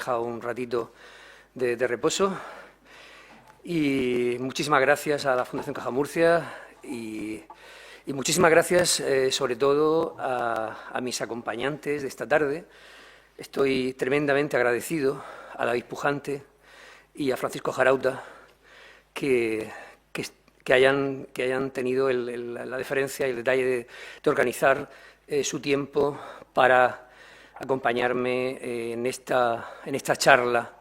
dejado un ratito de reposo. Y muchísimas gracias a la Fundación Caja Murcia y muchísimas gracias sobre todo a mis acompañantes de esta tarde. Estoy tremendamente agradecido a David Pujante y a Francisco Jarauta que hayan tenido la deferencia y el detalle de organizar su tiempo para acompañarme en esta charla.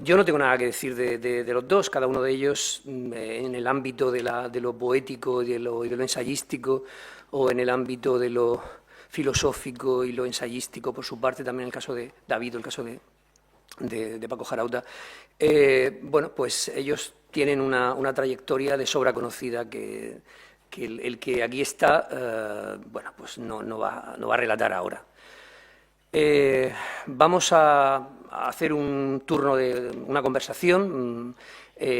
Yo no tengo nada que decir de los dos, cada uno de ellos en el ámbito de lo poético y de lo ensayístico, o en el ámbito de lo filosófico y lo ensayístico, por su parte, también en el caso de David o el caso de Paco Jarauta. Bueno, pues ellos tienen una trayectoria de sobra conocida que el que aquí está, bueno, pues no va a relatar ahora. Vamos a hacer un turno de una conversación.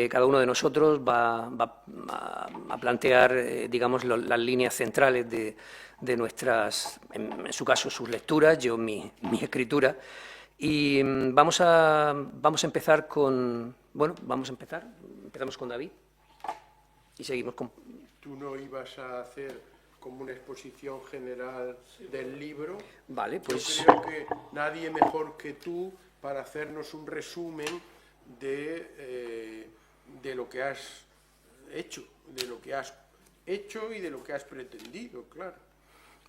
Cada uno de nosotros va a plantear, digamos, las líneas centrales de nuestras, en su caso, sus lecturas, yo mi escritura. Y vamos a empezar con, bueno, empezamos con David y seguimos con... ¿Tú no ibas a hacer como una exposición general del libro? Vale, pues... Yo creo que nadie mejor que tú para hacernos un resumen de lo que has hecho, y de lo que has pretendido, claro.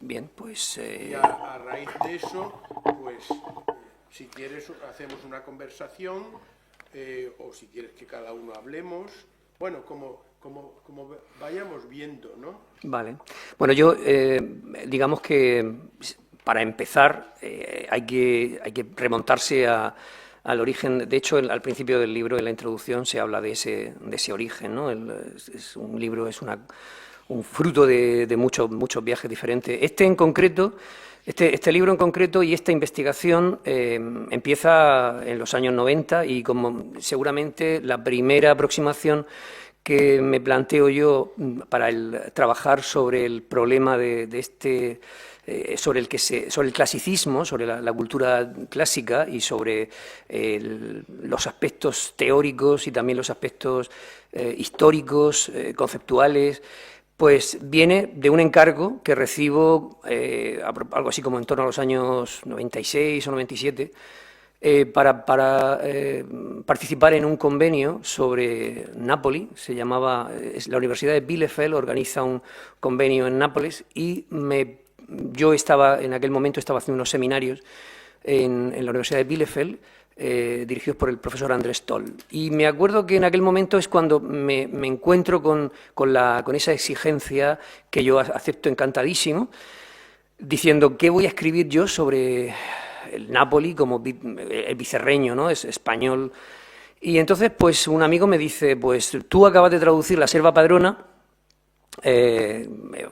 Bien, pues... Y a raíz de eso, pues, si quieres hacemos una conversación, o si quieres que cada uno hablemos, bueno, como vayamos viendo, ¿no? Vale. Bueno, yo, digamos que para empezar hay que remontarse al origen. De hecho, al principio del libro, en la introducción, se habla de ese origen, ¿no? Es un libro, es un fruto de muchos viajes diferentes. Este libro en concreto y esta investigación empieza en los años 90 y como seguramente la primera aproximación que me planteo yo para trabajar sobre el problema sobre el clasicismo, sobre la cultura clásica y sobre los aspectos teóricos y también los aspectos históricos, conceptuales, pues viene de un encargo que recibo algo así como en torno a los años 96 o 97, para participar en un convenio sobre Nápoli. La Universidad de Bielefeld organiza un convenio en Nápoles y yo en aquel momento estaba haciendo unos seminarios en la Universidad de Bielefeld, dirigidos por el profesor Andrés Toll. Y me acuerdo que en aquel momento es cuando me encuentro con esa exigencia que yo acepto encantadísimo, diciendo qué voy a escribir yo sobre el Nápoli como el vicerreño, ¿no? Es español. Y entonces, pues un amigo me dice, pues tú acabas de traducir La Selva Padrona,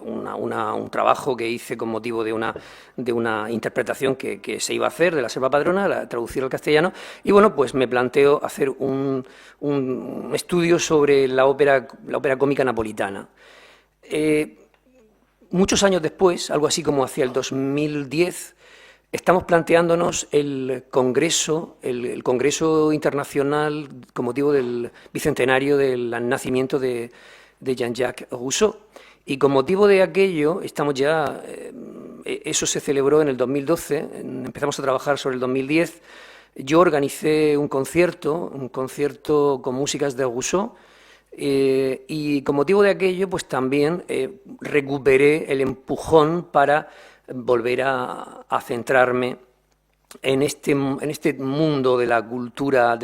un trabajo que hice con motivo de una interpretación que se iba a hacer de La Selva Padrona, la traducir al castellano, y bueno, pues me planteo hacer un estudio sobre la ópera cómica napolitana. Muchos años después, algo así como hacia el 2010, estamos planteándonos el Congreso Internacional con motivo del bicentenario del nacimiento de Jean-Jacques Rousseau. Y con motivo de aquello, eso se celebró en el 2012, empezamos a trabajar sobre el 2010. Yo organicé un concierto con músicas de Rousseau, y con motivo de aquello, pues también recuperé el empujón para volver a centrarme en este mundo de la cultura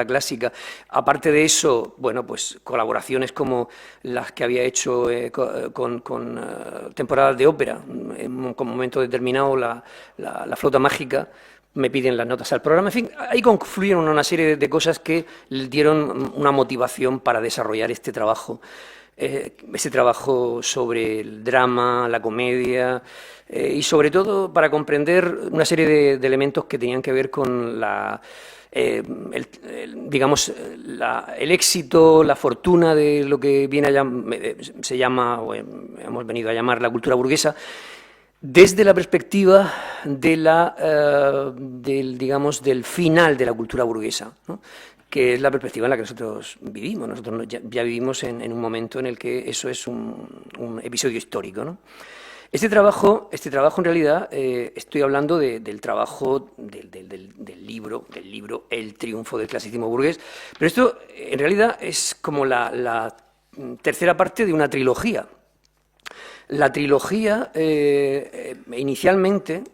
clásica. Aparte de eso, bueno, pues colaboraciones como las que había hecho con temporadas de ópera. En un momento determinado, la Flauta Mágica, me piden las notas al programa. En fin, ahí confluyeron una serie de cosas que le dieron una motivación para desarrollar este trabajo sobre el drama, la comedia, y sobre todo para comprender una serie de elementos que tenían que ver con digamos, el éxito, la fortuna de lo que viene hemos venido a llamar la cultura burguesa, desde la perspectiva de del final de la cultura burguesa, ¿no? Que es la perspectiva en la que nosotros vivimos. Nosotros ya vivimos en un momento en el que eso es un episodio histórico, ¿no? Este trabajo en realidad, estoy hablando del trabajo del libro El triunfo del clasicismo burgués, pero esto en realidad es como la tercera parte de una trilogía. La trilogía, inicialmente,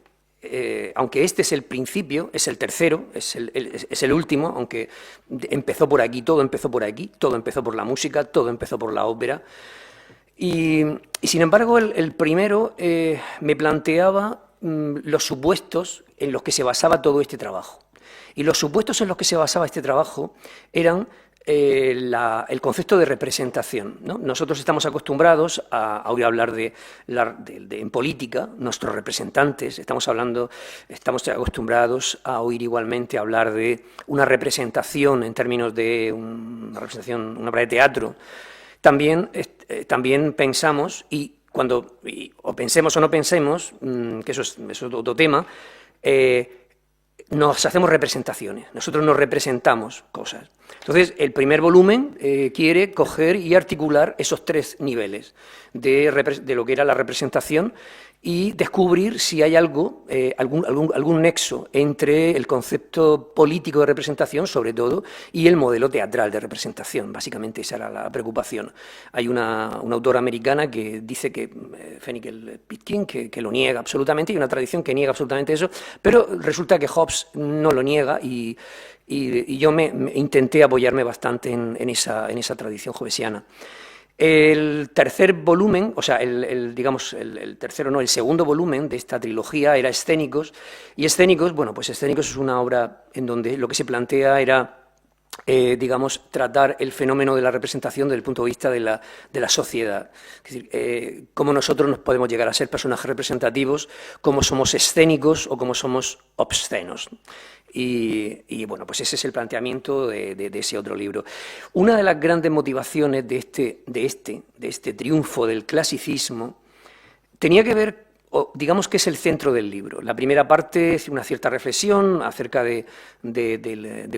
aunque este es el principio, es el tercero, es el último, aunque empezó por aquí, todo empezó por la música, todo empezó por la ópera. Y sin embargo, el primero me planteaba los supuestos en los que se basaba todo este trabajo. Y los supuestos en los que se basaba este trabajo eran el concepto de representación, ¿no? Nosotros estamos acostumbrados a oír hablar en política, nuestros representantes, estamos acostumbrados a oír igualmente hablar de una representación en términos de una representación, una obra de teatro. También pensamos, o pensemos o no pensemos, que eso es otro tema, nos hacemos representaciones, nosotros nos representamos cosas. Entonces, el primer volumen quiere coger y articular esos tres niveles de lo que era la representación y descubrir si hay algún nexo entre el concepto político de representación, sobre todo, y el modelo teatral de representación. Básicamente esa era la preocupación. Hay una autora americana que dice que, Fennekel Pitkin, que lo niega absolutamente, y una tradición que niega absolutamente eso, pero resulta que Hobbes no lo niega y yo me intenté apoyarme bastante en esa tradición hobbesiana. El tercer volumen, o sea, el segundo volumen de esta trilogía era Escénicos, y Escénicos, bueno, pues Escénicos es una obra en donde lo que se plantea era, tratar el fenómeno de la representación desde el punto de vista de la sociedad. Es decir, cómo nosotros nos podemos llegar a ser personajes representativos, cómo somos escénicos o cómo somos obscenos. Y bueno, pues ese es el planteamiento de ese otro libro. Una de las grandes motivaciones de este triunfo del clasicismo tenía que ver, digamos que es el centro del libro. La primera parte es una cierta reflexión acerca de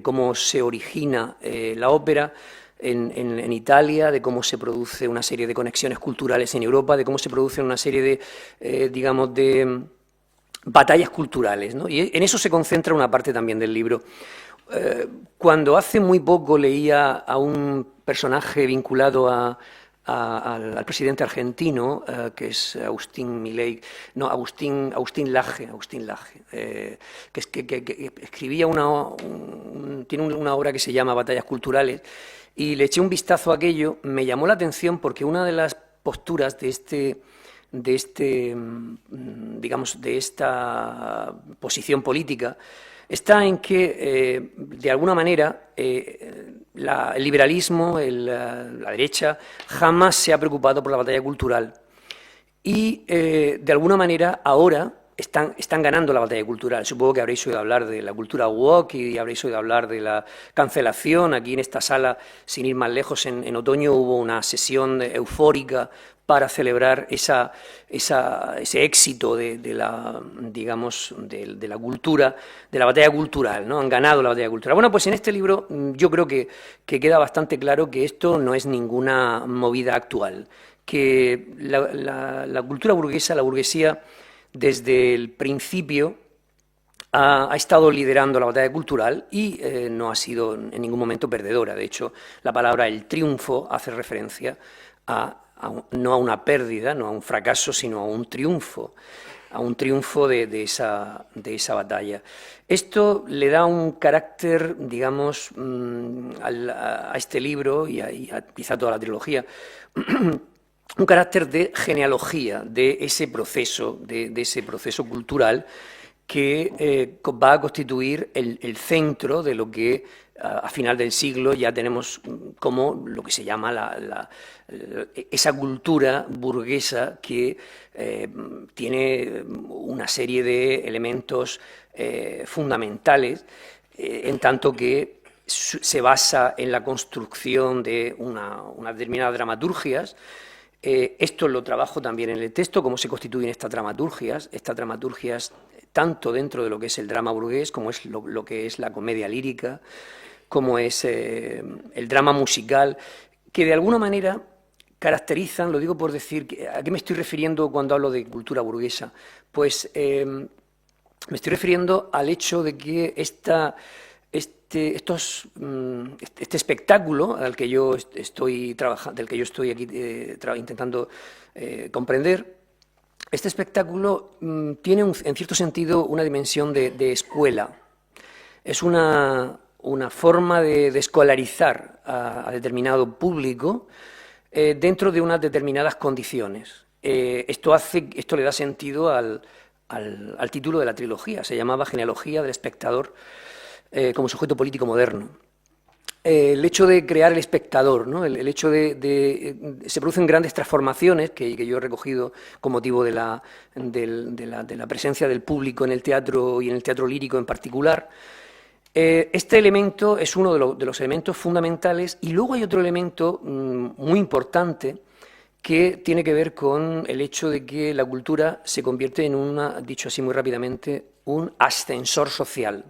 cómo se origina la ópera en Italia, de cómo se produce una serie de conexiones culturales en Europa, de cómo se produce una serie de batallas culturales, ¿no? Y en eso se concentra una parte también del libro. Cuando hace muy poco leía a un personaje vinculado al presidente argentino, que es Agustín Laje, que escribía tiene una obra que se llama Batallas culturales, y le eché un vistazo a aquello. Me llamó la atención porque una de las posturas de esta posición política está en que, de alguna manera, el liberalismo, la derecha, jamás se ha preocupado por la batalla cultural. Y, de alguna manera, ahora están ganando la batalla cultural. Supongo que habréis oído hablar de la cultura woke y habréis oído hablar de la cancelación. Aquí en esta sala, sin ir más lejos, en otoño hubo una sesión eufórica para celebrar ese éxito de la cultura, de la batalla cultural, ¿no? Han ganado la batalla cultural. Bueno, pues en este libro yo creo que queda bastante claro que esto no es ninguna movida actual, que la cultura burguesa, la burguesía, desde el principio ha estado liderando la batalla cultural y no ha sido en ningún momento perdedora. De hecho, la palabra el triunfo hace referencia no a una pérdida, no a un fracaso, sino a un triunfo de esa batalla. Esto le da un carácter, digamos, a este libro y a quizá toda la trilogía, un carácter de genealogía de ese proceso, de ese proceso cultural que va a constituir el centro de lo que a final del siglo ya tenemos como lo que se llama esa cultura burguesa que tiene una serie de elementos fundamentales, en tanto que se basa en la construcción de unas determinadas dramaturgias, Esto lo trabajo también en el texto, cómo se constituyen estas dramaturgias tanto dentro de lo que es el drama burgués, como es lo que es la comedia lírica, como es el drama musical, que de alguna manera caracterizan, lo digo por decir, ¿a qué me estoy refiriendo cuando hablo de cultura burguesa? Pues me estoy refiriendo al hecho de que este espectáculo al que yo estoy trabajando, del que yo estoy aquí intentando comprender, este espectáculo tiene en cierto sentido una dimensión de escuela. Es una forma de escolarizar a determinado público dentro de unas determinadas condiciones. Esto le da sentido al título de la trilogía. Se llamaba Genealogía del espectador como sujeto político moderno. El hecho de crear el espectador, ¿no? el hecho se producen grandes transformaciones que yo he recogido con motivo de la presencia del público en el teatro y en el teatro lírico en particular. Este elemento es uno de los elementos fundamentales, y luego hay otro elemento muy importante que tiene que ver con el hecho de que la cultura se convierte en dicho así muy rápidamente, un ascensor social.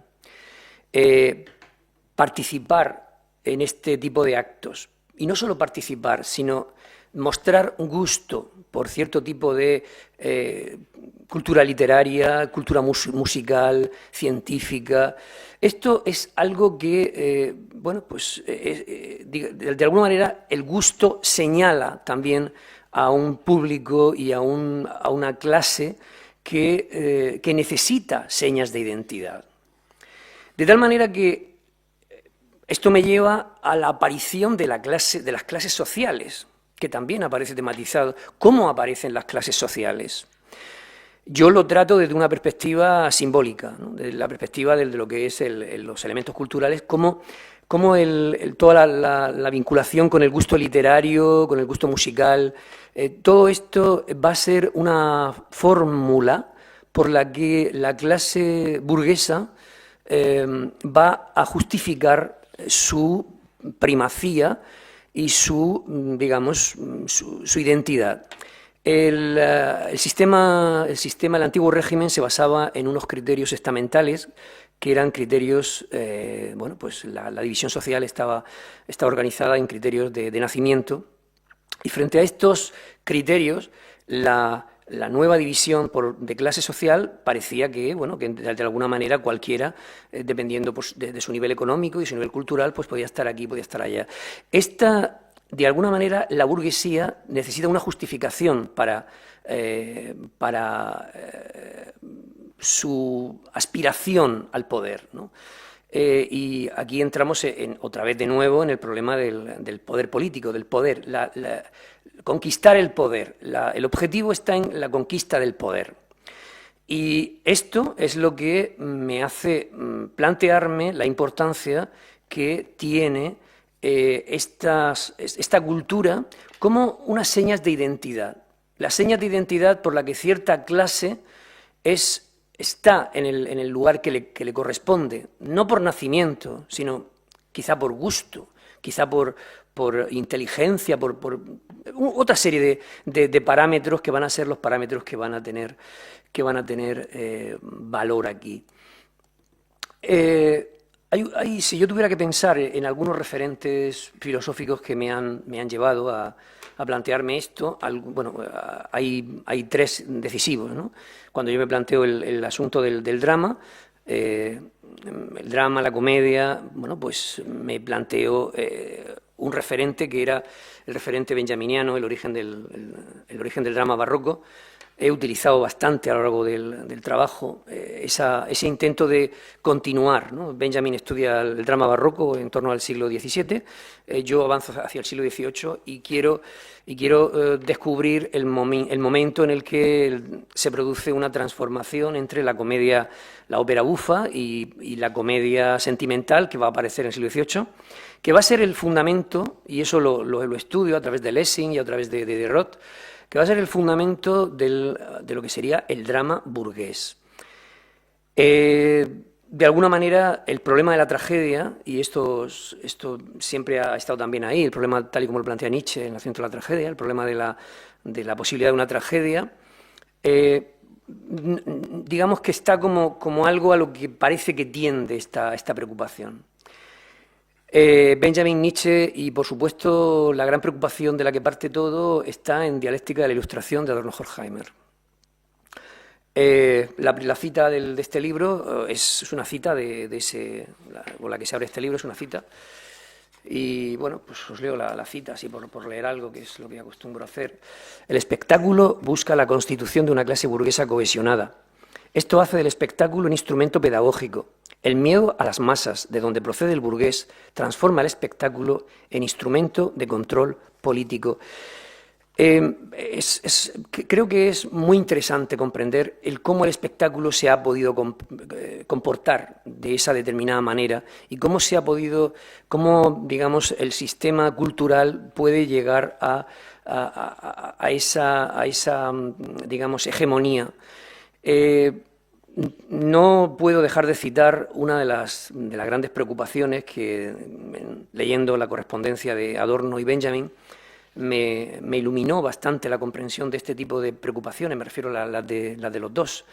Participar en este tipo de actos, y no solo participar, sino mostrar gusto por cierto tipo de cultura literaria, cultura musical, científica. Esto es algo que, bueno, pues de alguna manera el gusto señala también a un público y a una clase que necesita señas de identidad. De tal manera que esto me lleva a la aparición de las clases sociales, que también aparece tematizado. ¿Cómo aparecen las clases sociales? Yo lo trato desde una perspectiva simbólica, ¿no? Desde la perspectiva de lo que es los elementos culturales, cómo toda la vinculación con el gusto literario, con el gusto musical, todo esto va a ser una fórmula por la que la clase burguesa va a justificar su primacía y digamos, su identidad. El antiguo régimen se basaba en unos criterios estamentales que eran criterios, bueno, pues la división social estaba organizada en criterios de nacimiento, y frente a estos criterios la nueva división de clase social parecía que, bueno, que de alguna manera cualquiera, dependiendo pues, de su nivel económico y su nivel cultural, pues podía estar aquí, podía estar allá. De alguna manera, la burguesía necesita una justificación para su aspiración al poder, ¿no? Y aquí entramos otra vez de nuevo en el problema del poder político, del poder, conquistar el poder. El objetivo está en la conquista del poder. Y esto es lo que me hace plantearme la importancia que tiene esta cultura como unas señas de identidad. Las señas de identidad por la que cierta clase está en el lugar que le corresponde, no por nacimiento, sino quizá por gusto, quizá por inteligencia, por otra serie de parámetros que van a ser los parámetros que van a tener valor aquí. Si yo tuviera que pensar en algunos referentes filosóficos que me han llevado a plantearme esto, bueno, hay tres decisivos, ¿no? Cuando yo me planteo el asunto del drama, el drama, la comedia, bueno, pues me planteo un referente que era el referente benjaminiano, el origen del drama barroco. He utilizado bastante a lo largo del trabajo ese intento de continuar, ¿no? Benjamin estudia el drama barroco en torno al siglo XVII, yo avanzo hacia el siglo XVIII y quiero descubrir el momento en el que se produce una transformación entre la comedia, la ópera bufa y la comedia sentimental que va a aparecer en el siglo XVIII, que va a ser el fundamento, y eso lo estudio a través de Lessing y a través de Roth, que va a ser el fundamento de lo que sería el drama burgués. de alguna manera, el problema de la tragedia, y esto siempre ha estado también ahí, el problema tal y como lo plantea Nietzsche en El centro de la tragedia, el problema de la posibilidad de una tragedia, digamos que está como algo a lo que parece que tiende esta preocupación. Benjamin Nietzsche y, por supuesto, la gran preocupación de la que parte todo está en Dialéctica de la Ilustración de Adorno Horkheimer. La cita de este libro es una cita con la que se abre este libro, es una cita. Y bueno, pues os leo la cita, así por leer algo, que es lo que acostumbro a hacer. El espectáculo busca la constitución de una clase burguesa cohesionada. Esto hace del espectáculo un instrumento pedagógico. El miedo a las masas, de donde procede el burgués, transforma el espectáculo en instrumento de control político. Creo que es muy interesante comprender cómo el espectáculo se ha podido comportar de esa determinada manera y cómo digamos, el sistema cultural puede llegar a esa, digamos, hegemonía. No puedo dejar de citar una de las grandes preocupaciones que, leyendo la correspondencia de Adorno y Benjamin, me iluminó bastante la comprensión de este tipo de preocupaciones, me refiero a las de los dos.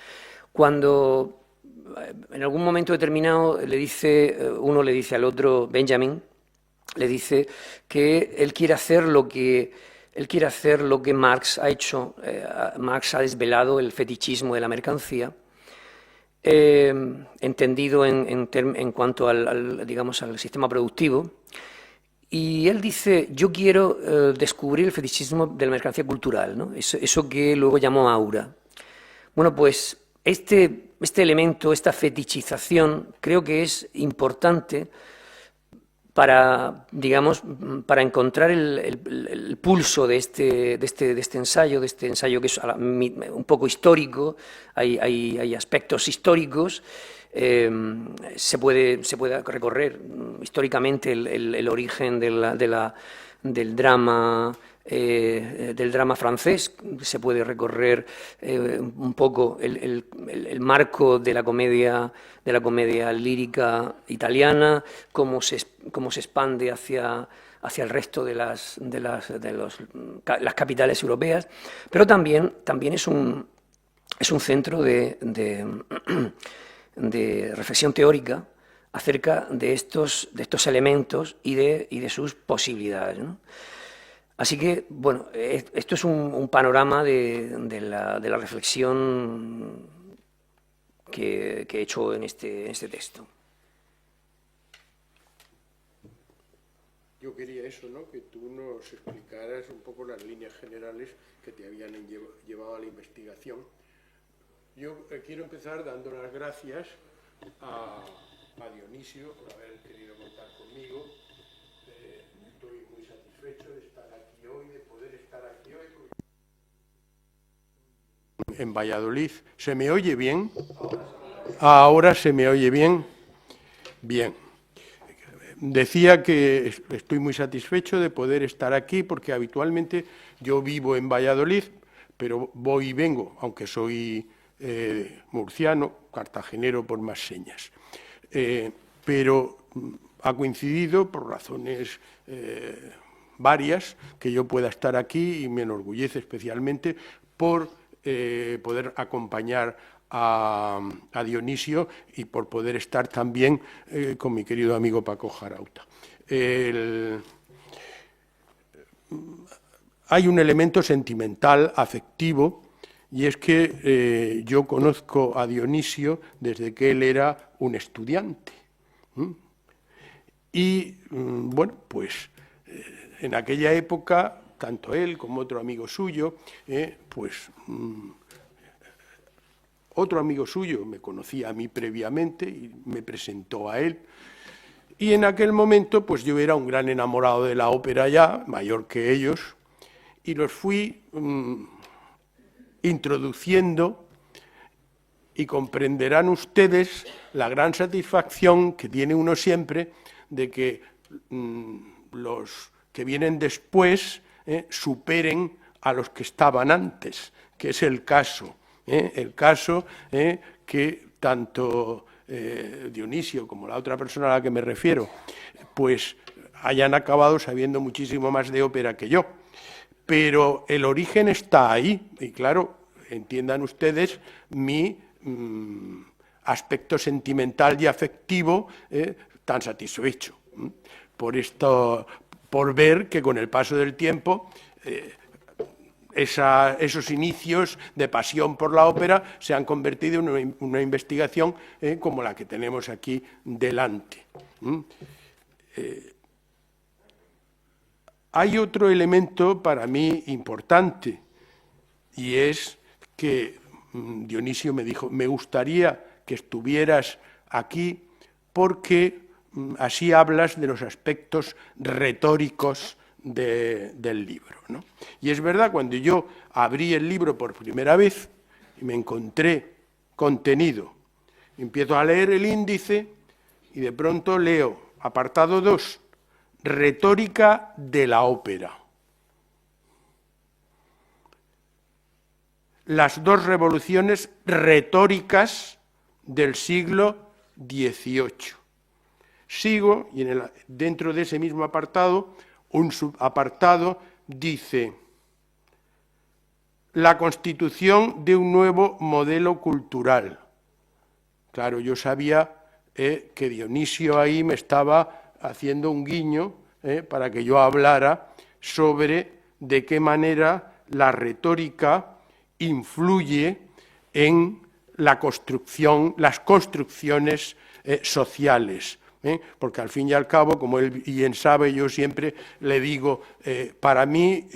Cuando en algún momento determinado uno le dice al otro, Benjamin, le dice que él quiere hacer lo que Marx ha hecho. Marx ha desvelado el fetichismo de la mercancía, entendido en cuanto digamos, al sistema productivo. Y él dice, yo quiero descubrir el fetichismo de la mercancía cultural, ¿no? Eso que luego llamó aura. Bueno, pues este elemento, esta fetichización, creo que es importante para encontrar el pulso de este ensayo que es un poco histórico. Hay aspectos históricos. Se puede recorrer históricamente el origen del drama francés, se puede recorrer un poco el marco de la comedia lírica italiana, cómo se expande hacia el resto de las capitales europeas, pero también es un centro de reflexión teórica acerca de estos elementos y de sus posibilidades, ¿no? Así que, bueno, esto es un panorama de la reflexión que he hecho en este texto. Yo quería eso, ¿no? Que tú nos explicaras un poco las líneas generales que te habían llevado a la investigación. Yo quiero empezar dando las gracias a Dionisio por haber querido contar conmigo. Estoy muy satisfecho de estar aquí hoy, de poder estar aquí hoy. En Valladolid. ¿Se me oye bien? Ahora se me oye bien. Bien. Decía que estoy muy satisfecho de poder estar aquí porque habitualmente yo vivo en Valladolid, pero voy y vengo, aunque soy murciano, cartagenero por más señas. Pero ha coincidido por razones varias que yo pueda estar aquí y me enorgullece especialmente por poder acompañar a Dionisio y por poder estar también con mi querido amigo Paco Jarauta. Hay un elemento sentimental, afectivo, y es que yo conozco a Dionisio desde que él era un estudiante. Y, bueno, pues en aquella época, tanto él como otro amigo suyo, otro amigo suyo me conocía a mí previamente y me presentó a él. Y en aquel momento, pues yo era un gran enamorado de la ópera ya, mayor que ellos, y los fui introduciendo, y comprenderán ustedes la gran satisfacción que tiene uno siempre de que los que vienen después superen a los que estaban antes, que es el caso que tanto Dionisio como la otra persona a la que me refiero, pues hayan acabado sabiendo muchísimo más de ópera que yo. Pero el origen está ahí, y claro, entiendan ustedes mi aspecto sentimental y afectivo tan satisfecho por ver que con el paso del tiempo esos inicios de pasión por la ópera se han convertido en una investigación como la que tenemos aquí delante. Hay otro elemento para mí importante, y es que Dionisio me dijo, me gustaría que estuvieras aquí porque así hablas de los aspectos retóricos del libro, ¿no? Y es verdad, cuando yo abrí el libro por primera vez y me encontré contenido, empiezo a leer el índice y de pronto leo, apartado 2, retórica de la ópera. Las dos revoluciones retóricas del siglo XVIII. Sigo, y dentro de ese mismo apartado, un subapartado dice: la constitución de un nuevo modelo cultural. Claro, yo sabía que Dionisio ahí me estaba haciendo un guiño para que yo hablara sobre de qué manera la retórica influye en la construcción, las construcciones sociales. Porque al fin y al cabo, como él bien sabe, yo siempre le digo, para mí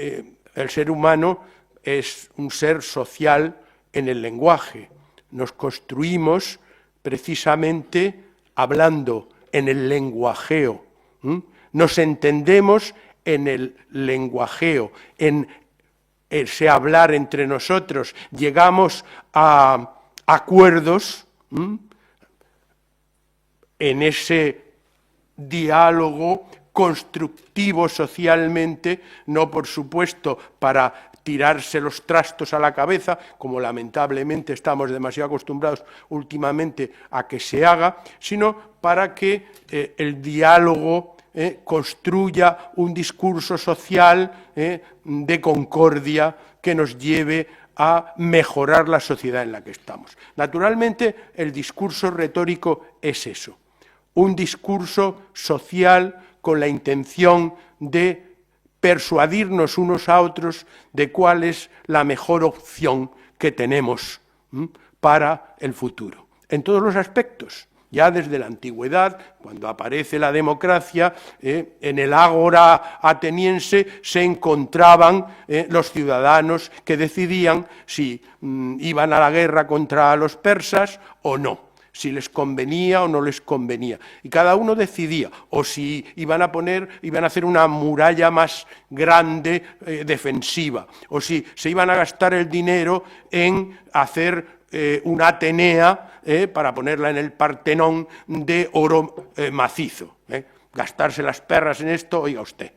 el ser humano es un ser social en el lenguaje. Nos construimos precisamente hablando en el lenguajeo. Nos entendemos en el lenguajeo, en ese hablar entre nosotros. Llegamos a acuerdos en ese diálogo constructivo socialmente, no por supuesto para tirarse los trastos a la cabeza, como lamentablemente estamos demasiado acostumbrados últimamente a que se haga, sino para que el diálogo construya un discurso social de concordia que nos lleve a mejorar la sociedad en la que estamos. Naturalmente, el discurso retórico es eso, un discurso social con la intención de persuadirnos unos a otros de cuál es la mejor opción que tenemos para el futuro, en todos los aspectos. Ya desde la antigüedad, cuando aparece la democracia, en el ágora ateniense se encontraban los ciudadanos que decidían si iban a la guerra contra los persas o no, si les convenía o no les convenía. Y cada uno decidía, o si iban a hacer una muralla más grande, defensiva, o si se iban a gastar el dinero en hacer una Atenea para ponerla en el Partenón de oro macizo. Gastarse las perras en esto, oiga usted,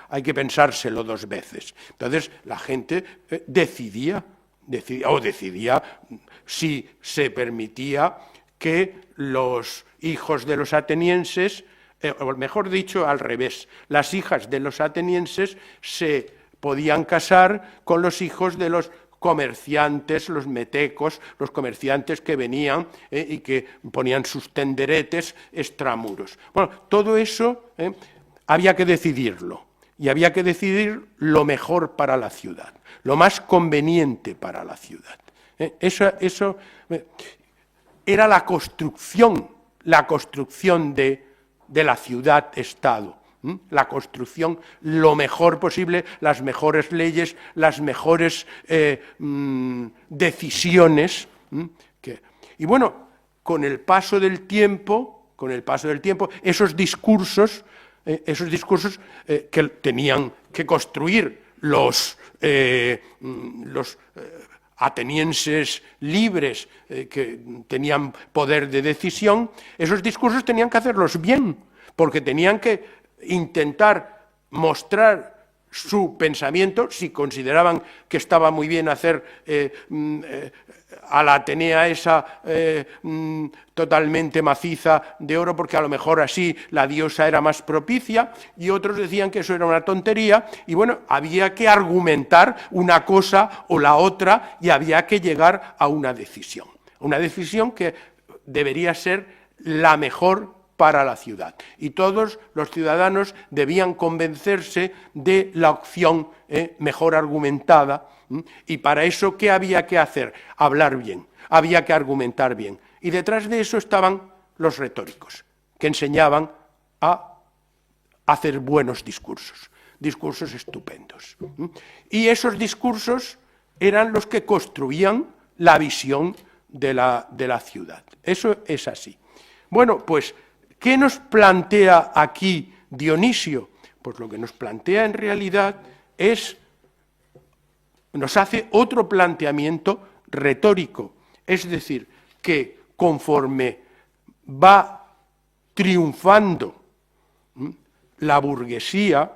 hay que pensárselo dos veces. Entonces la gente decidía si se permitía que los hijos de los atenienses, o mejor dicho, al revés, las hijas de los atenienses se podían casar con los hijos de los comerciantes, los metecos, los comerciantes que venían y que ponían sus tenderetes extramuros. Bueno, todo eso había que decidirlo, y había que decidir lo mejor para la ciudad, lo más conveniente para la ciudad. Eso era la construcción de la ciudad-estado. La construcción lo mejor posible, las mejores leyes, las mejores decisiones. Y bueno, con el paso del tiempo, esos discursos que tenían que construir los atenienses libres que tenían poder de decisión, esos discursos tenían que hacerlos bien, porque tenían que intentar mostrar su pensamiento, si consideraban que estaba muy bien hacer a la Atenea esa totalmente maciza de oro, porque a lo mejor así la diosa era más propicia, y otros decían que eso era una tontería, y bueno, había que argumentar una cosa o la otra, y había que llegar a una decisión que debería ser la mejor para la ciudad. Y todos los ciudadanos debían convencerse de la opción mejor argumentada. Y para eso, ¿qué había que hacer? Hablar bien, había que argumentar bien. Y detrás de eso estaban los retóricos, que enseñaban a hacer buenos discursos, discursos estupendos. Y esos discursos eran los que construían la visión de la ciudad. Eso es así. Bueno, pues, ¿qué nos plantea aquí Dionisio? Pues lo que nos plantea en realidad nos hace otro planteamiento retórico, es decir, que conforme va triunfando la burguesía,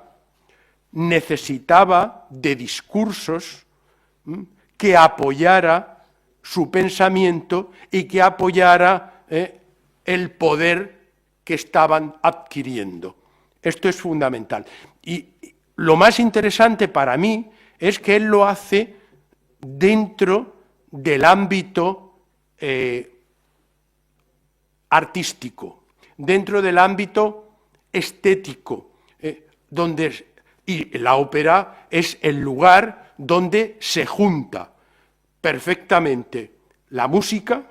necesitaba de discursos que apoyara su pensamiento y que apoyara el poder que estaban adquiriendo. Esto es fundamental. Y lo más interesante para mí es que él lo hace dentro del ámbito artístico, dentro del ámbito estético, y la ópera es el lugar donde se junta perfectamente la música,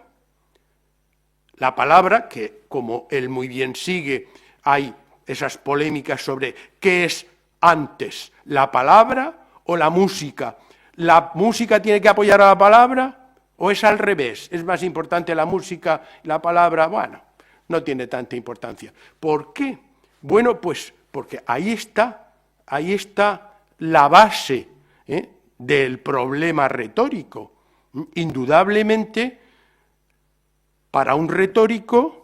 la palabra, que como él muy bien sigue, hay esas polémicas sobre qué es antes, la palabra o la música. ¿La música tiene que apoyar a la palabra o es al revés? ¿Es más importante la música y la palabra? Bueno, no tiene tanta importancia. ¿Por qué? Bueno, pues porque ahí está la base del problema retórico. Indudablemente, para un retórico,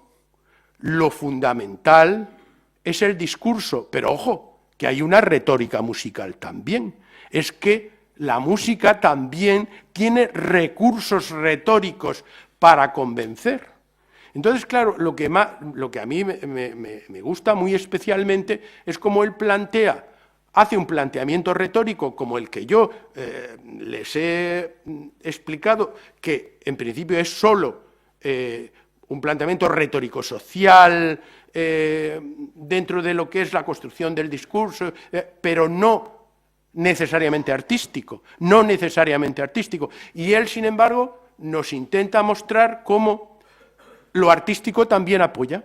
lo fundamental es el discurso, pero ojo, que hay una retórica musical también. Es que la música también tiene recursos retóricos para convencer. Entonces, claro, lo que a mí me gusta muy especialmente es cómo él hace un planteamiento retórico como el que yo les he explicado, que en principio es solo un planteamiento retórico-social dentro de lo que es la construcción del discurso, pero no necesariamente artístico, Y él, sin embargo, nos intenta mostrar cómo lo artístico también apoya.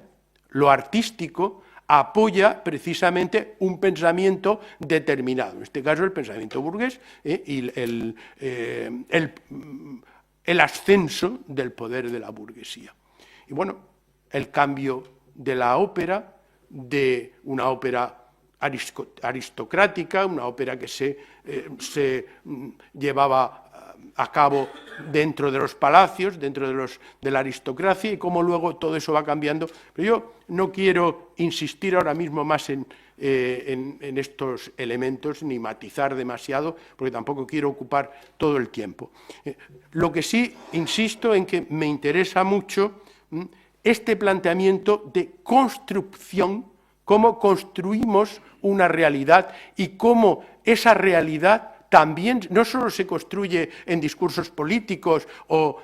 Lo artístico apoya precisamente un pensamiento determinado, en este caso el pensamiento burgués y el ascenso del poder de la burguesía. Y bueno, el cambio de la ópera, de una ópera aristocrática, una ópera que se llevaba a cabo dentro de los palacios, dentro de la aristocracia, y cómo luego todo eso va cambiando. Pero yo no quiero insistir ahora mismo más en estos elementos, ni matizar demasiado, porque tampoco quiero ocupar todo el tiempo. Lo que sí insisto en que me interesa mucho este planteamiento de construcción, cómo construimos una realidad y cómo esa realidad también no solo se construye en discursos políticos o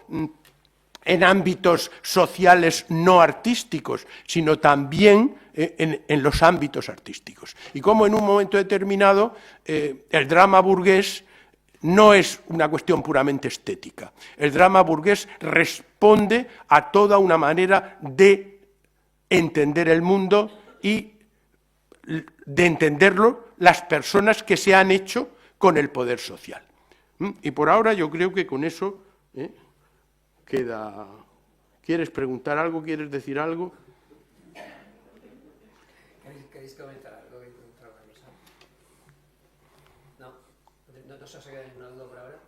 en ámbitos sociales no artísticos, sino también en los ámbitos artísticos. Y cómo en un momento determinado el drama burgués no es una cuestión puramente estética. El drama burgués responde a toda una manera de entender el mundo y de entenderlo las personas que se han hecho con el poder social. Y por ahora yo creo que con eso queda. ¿Quieres preguntar algo? ¿Quieres decir algo? ¿Queréis comentar algo? ¿No se os ha quedado ninguna duda por ahora?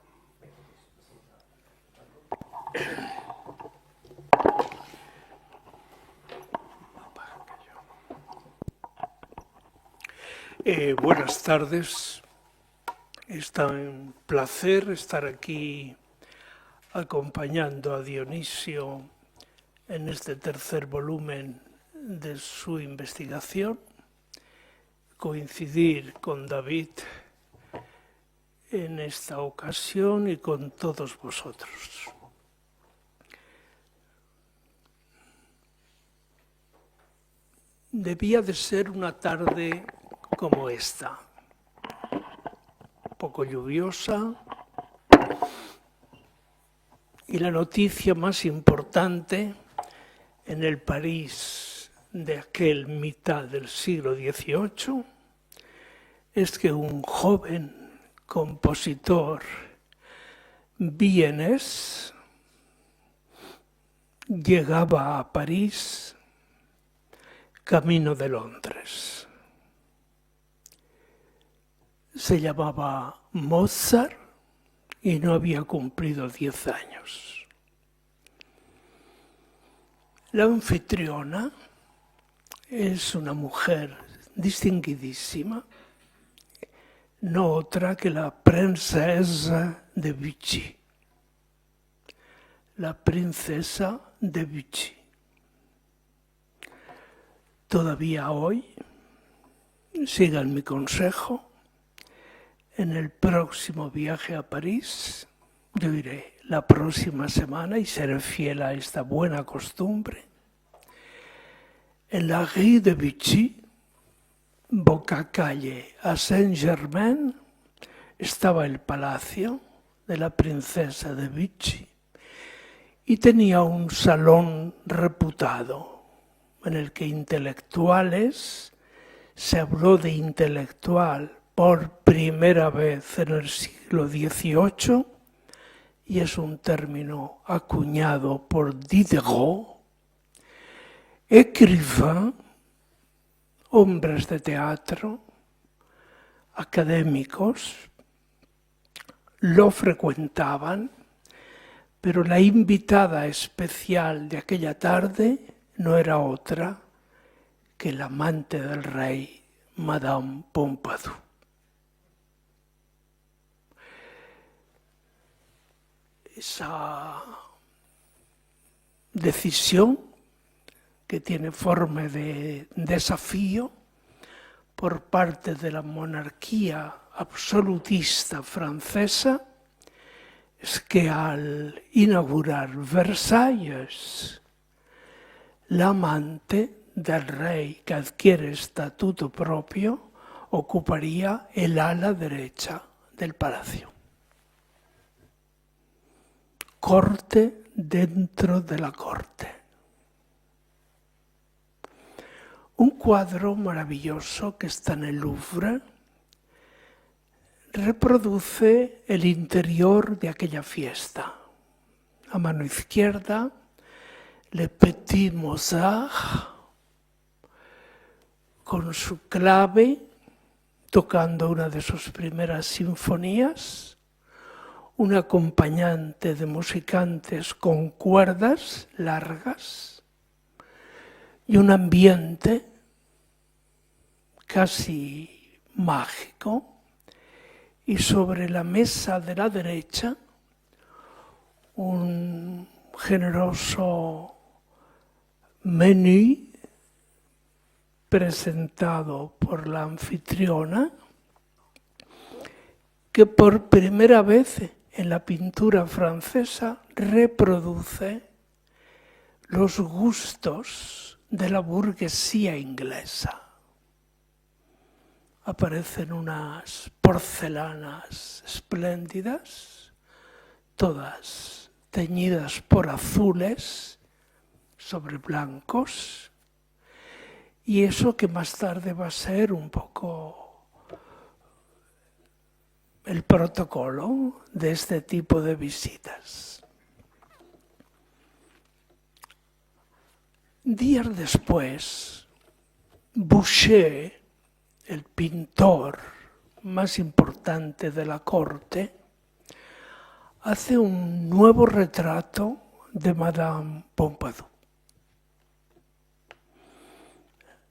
Buenas tardes. Es un placer estar aquí acompañando a Dionisio en este tercer volumen de su investigación, coincidir con David en esta ocasión y con todos vosotros. Debía de ser una tarde como esta, poco lluviosa, y la noticia más importante en el París de aquel mitad del siglo XVIII es que un joven compositor vienés llegaba a París camino de Londres. Se llamaba Mozart y no había cumplido 10 años. La anfitriona es una mujer distinguidísima, no otra que la princesa de Vichy, la princesa de Vichy. Todavía hoy, sigan mi consejo, en el próximo viaje a París, yo iré la próxima semana y seré fiel a esta buena costumbre. En la rue de Vichy, boca calle a Saint-Germain, estaba el palacio de la princesa de Vichy y tenía un salón reputado en el que intelectuales, se habló de intelectual por primera vez en el siglo XVIII, y es un término acuñado por Diderot, écrivains, hombres de teatro, académicos, lo frecuentaban, pero la invitada especial de aquella tarde no era otra que la amante del rey, Madame Pompadour. Esa decisión, que tiene forma de desafío por parte de la monarquía absolutista francesa, es que al inaugurar Versalles, la amante del rey que adquiere estatuto propio ocuparía el ala derecha del palacio. Corte dentro de la corte. Un cuadro maravilloso que está en el Louvre reproduce el interior de aquella fiesta. A mano izquierda, Le Petit Mozart, con su clave, tocando una de sus primeras sinfonías, un acompañante de musicantes con cuerdas largas y un ambiente casi mágico, y sobre la mesa de la derecha un generoso menú presentado por la anfitriona, que por primera vez en la pintura francesa reproduce los gustos de la burguesía inglesa. Aparecen unas porcelanas espléndidas, todas teñidas por azules sobre blancos, y eso que más tarde va a ser un poco el protocolo de este tipo de visitas. Días después, Boucher, el pintor más importante de la corte, hace un nuevo retrato de Madame Pompadour.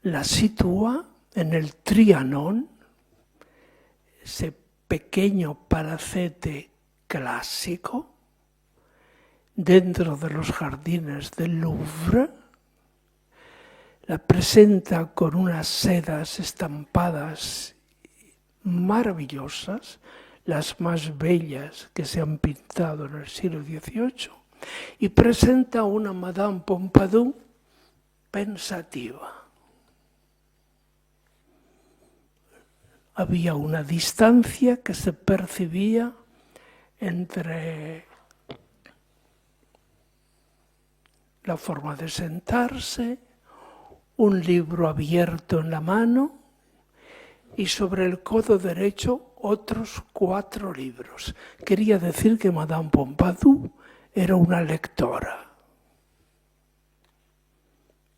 La sitúa en el Trianon, ese pequeño palacete clásico dentro de los jardines del Louvre. La presenta con unas sedas estampadas maravillosas, las más bellas que se han pintado en el siglo XVIII, y presenta una Madame Pompadour pensativa. Había una distancia que se percibía entre la forma de sentarse, un libro abierto en la mano y sobre el codo derecho otros 4 libros. Quería decir que Madame Pompadour era una lectora.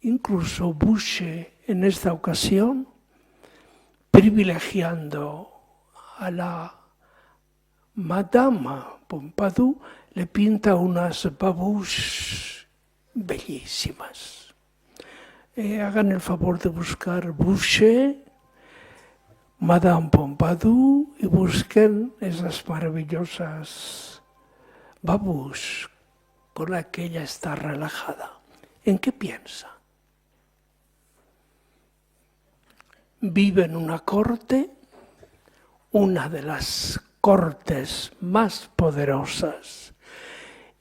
Incluso Boucher, en esta ocasión, privilegiando a la Madame Pompadour, le pinta unas babouches bellísimas. Hagan el favor de buscar Boucher, Madame Pompadour, y busquen esas maravillosas babouches con las que ella está relajada. ¿En qué piensa? Vive en una corte, una de las cortes más poderosas,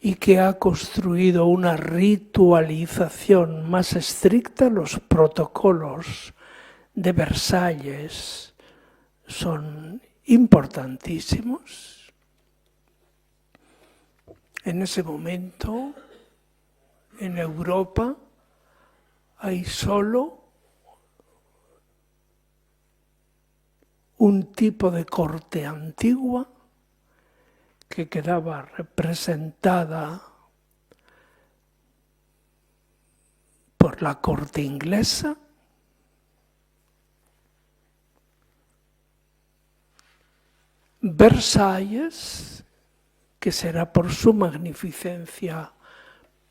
y que ha construido una ritualización más estricta. Los protocolos de Versalles son importantísimos. En ese momento, en Europa, hay solo un tipo de corte antigua que quedaba representada por la corte inglesa, Versalles, que será por su magnificencia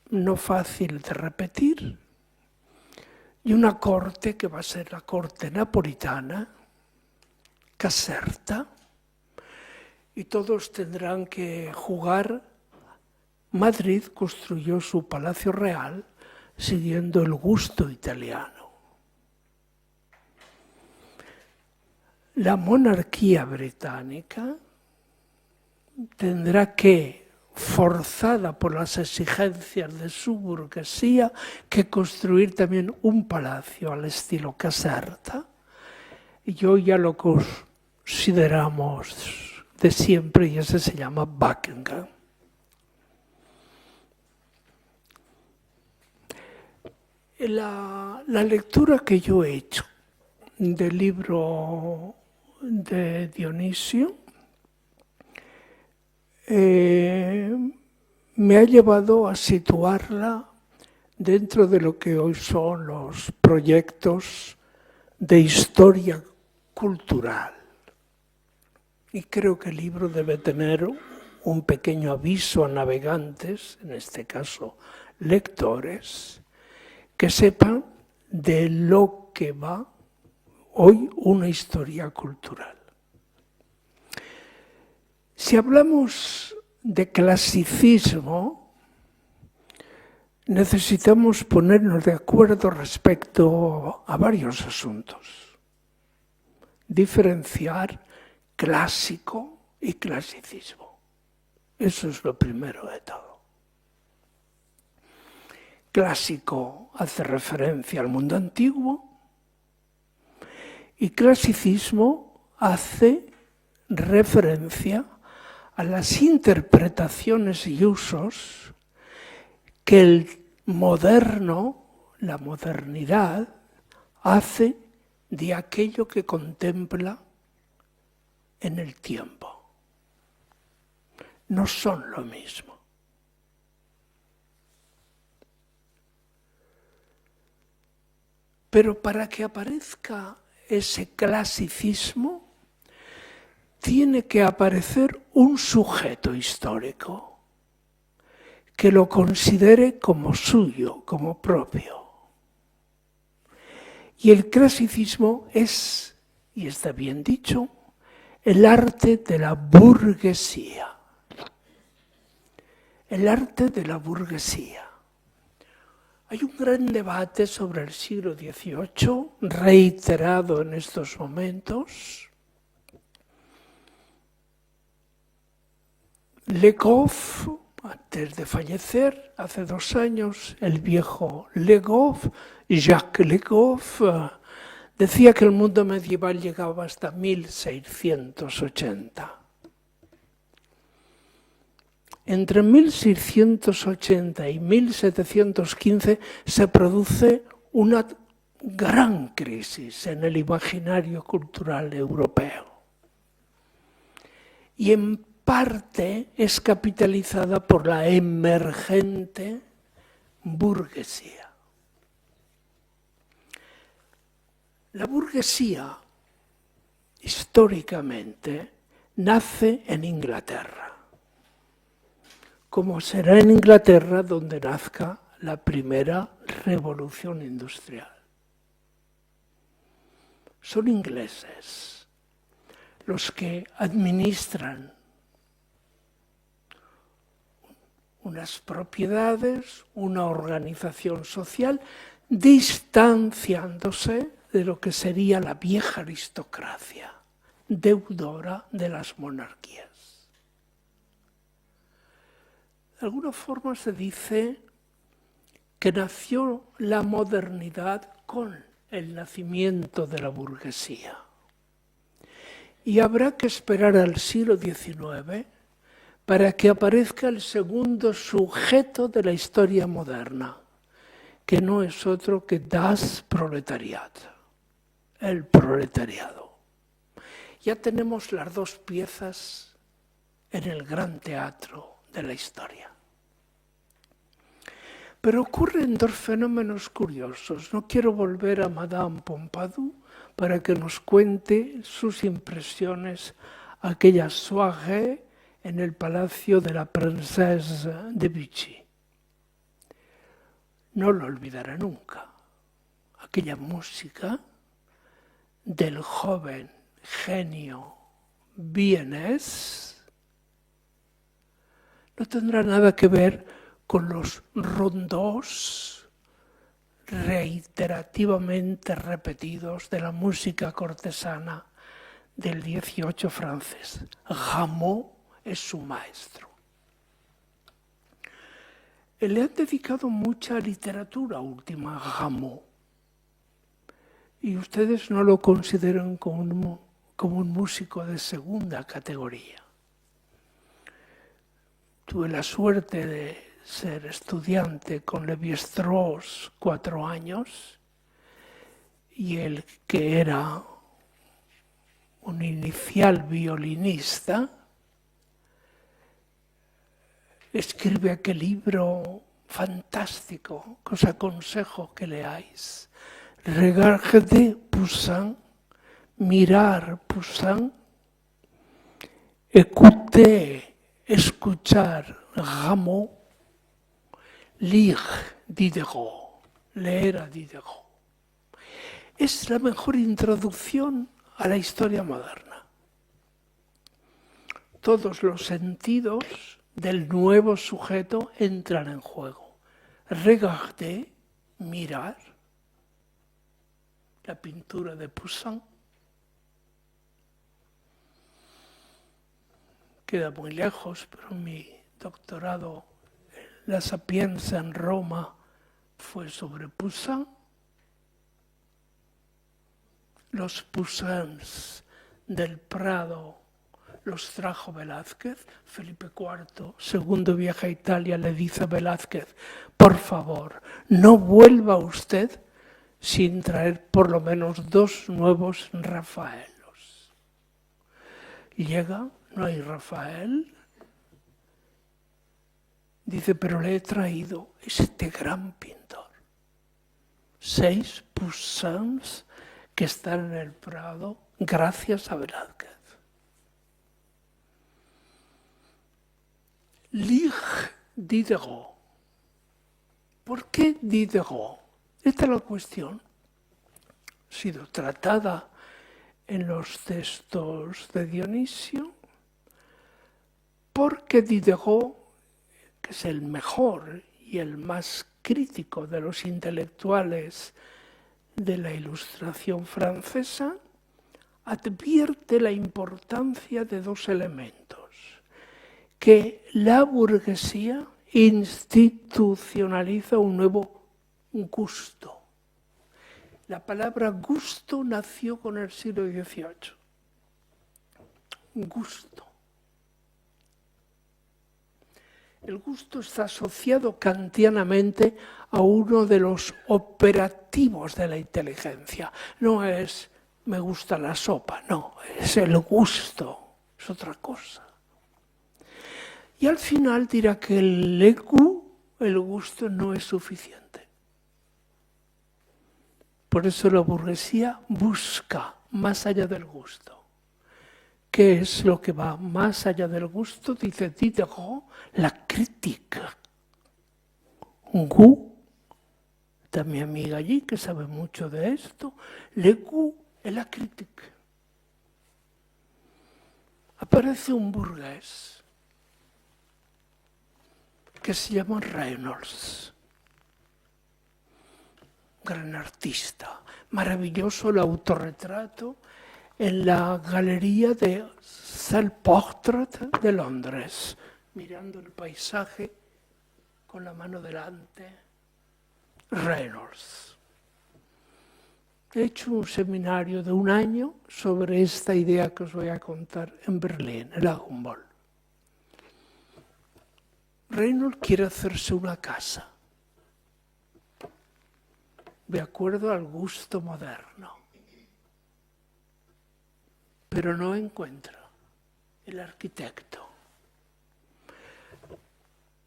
no fácil de repetir, y una corte que va a ser la corte napolitana, Caserta, y todos tendrán que jugar. Madrid construyó su Palacio Real siguiendo el gusto italiano. La monarquía británica tendrá que, forzada por las exigencias de su burguesía, que construir también un palacio al estilo Caserta. Y hoy ya lo consideramos de siempre, y ese se llama Buckingham. La lectura que yo he hecho del libro de Dionisio me ha llevado a situarla dentro de lo que hoy son los proyectos de historia cultural. Y creo que el libro debe tener un pequeño aviso a navegantes, en este caso lectores, que sepan de lo que va hoy una historia cultural. Si hablamos de clasicismo, necesitamos ponernos de acuerdo respecto a varios asuntos. Diferenciar clásico y clasicismo. Eso es lo primero de todo. Clásico hace referencia al mundo antiguo y clasicismo hace referencia a las interpretaciones y usos que el moderno, la modernidad, hace de aquello que contempla en el tiempo. No son lo mismo. Pero para que aparezca ese clasicismo, tiene que aparecer un sujeto histórico que lo considere como suyo, como propio. Y el clasicismo es, y está bien dicho, el arte de la burguesía. El arte de la burguesía. Hay un gran debate sobre el siglo XVIII, reiterado en estos momentos. Le Goff, antes de fallecer, hace 2 años, el viejo Le Goff, Jacques Le Goff, decía que el mundo medieval llegaba hasta 1680. Entre 1680 y 1715 se produce una gran crisis en el imaginario cultural europeo. Y en parte es capitalizada por la emergente burguesía. La burguesía, históricamente, nace en Inglaterra. Como será en Inglaterra donde nazca la primera revolución industrial. Son ingleses los que administran unas propiedades, una organización social, distanciándose de lo que sería la vieja aristocracia, deudora de las monarquías. De alguna forma se dice que nació la modernidad con el nacimiento de la burguesía. Y habrá que esperar al siglo XIX para que aparezca el segundo sujeto de la historia moderna, que no es otro que das Proletariat, el proletariado. Ya tenemos las 2 piezas en el gran teatro de la historia. Pero ocurren 2 fenómenos curiosos. No quiero volver a Madame Pompadour para que nos cuente sus impresiones aquella soirée en el palacio de la Princesse de Vichy. No lo olvidará nunca. Aquella música del joven genio vienés no tendrá nada que ver con los rondós reiterativamente repetidos de la música cortesana del XVIII francés. Rameau es su maestro. Le han dedicado mucha literatura última a Rameau. Y ustedes no lo consideran como un músico de segunda categoría. Tuve la suerte de ser estudiante con Lévi-Strauss 4 años y él, que era un inicial violinista, escribe aquel libro fantástico que os aconsejo que leáis. Regardez Poussin, mirar Poussin, escuchar Rameau, lire Diderot, leer a Diderot. Es la mejor introducción a la historia moderna. Todos los sentidos del nuevo sujeto entran en juego. Regarder, mirar, la pintura de Poussin. Queda muy lejos, pero mi doctorado en La Sapienza en Roma fue sobre Poussin. Los Poussins del Prado los trajo Velázquez. Felipe IV, segundo viaje a Italia, le dice a Velázquez: por favor, no vuelva usted sin traer por lo menos 2 nuevos Rafaelos. Llega, no hay Rafael. Dice: pero le he traído este gran pintor. 6 Poussins que están en el Prado gracias a Velázquez. Lire Diderot. ¿Por qué Diderot? Esta es la cuestión. Ha sido tratada en los textos de Dionisio, porque Diderot, que es el mejor y el más crítico de los intelectuales de la Ilustración francesa, advierte la importancia de dos elementos: que la burguesía institucionaliza un nuevo gusto. La palabra gusto nació con el siglo XVIII. Gusto. El gusto está asociado kantianamente a uno de los operativos de la inteligencia. No es me gusta la sopa, no, es el gusto, es otra cosa. Y al final dirá que el gusto, no es suficiente. Por eso la burguesía busca más allá del gusto. ¿Qué es lo que va más allá del gusto? Dice Diderot, la crítica. Goût, está mi amiga allí que sabe mucho de esto, le goût es la crítica. Aparece un burgués que se llama Reynolds. Gran artista, maravilloso el autorretrato en la galería de Self-Portrait de Londres, mirando el paisaje con la mano delante. Reynolds. He hecho un seminario de 1 año sobre esta idea que os voy a contar en Berlín, en la Humboldt. Reynolds quiere hacerse una casa, de acuerdo al gusto moderno, pero no encuentra el arquitecto.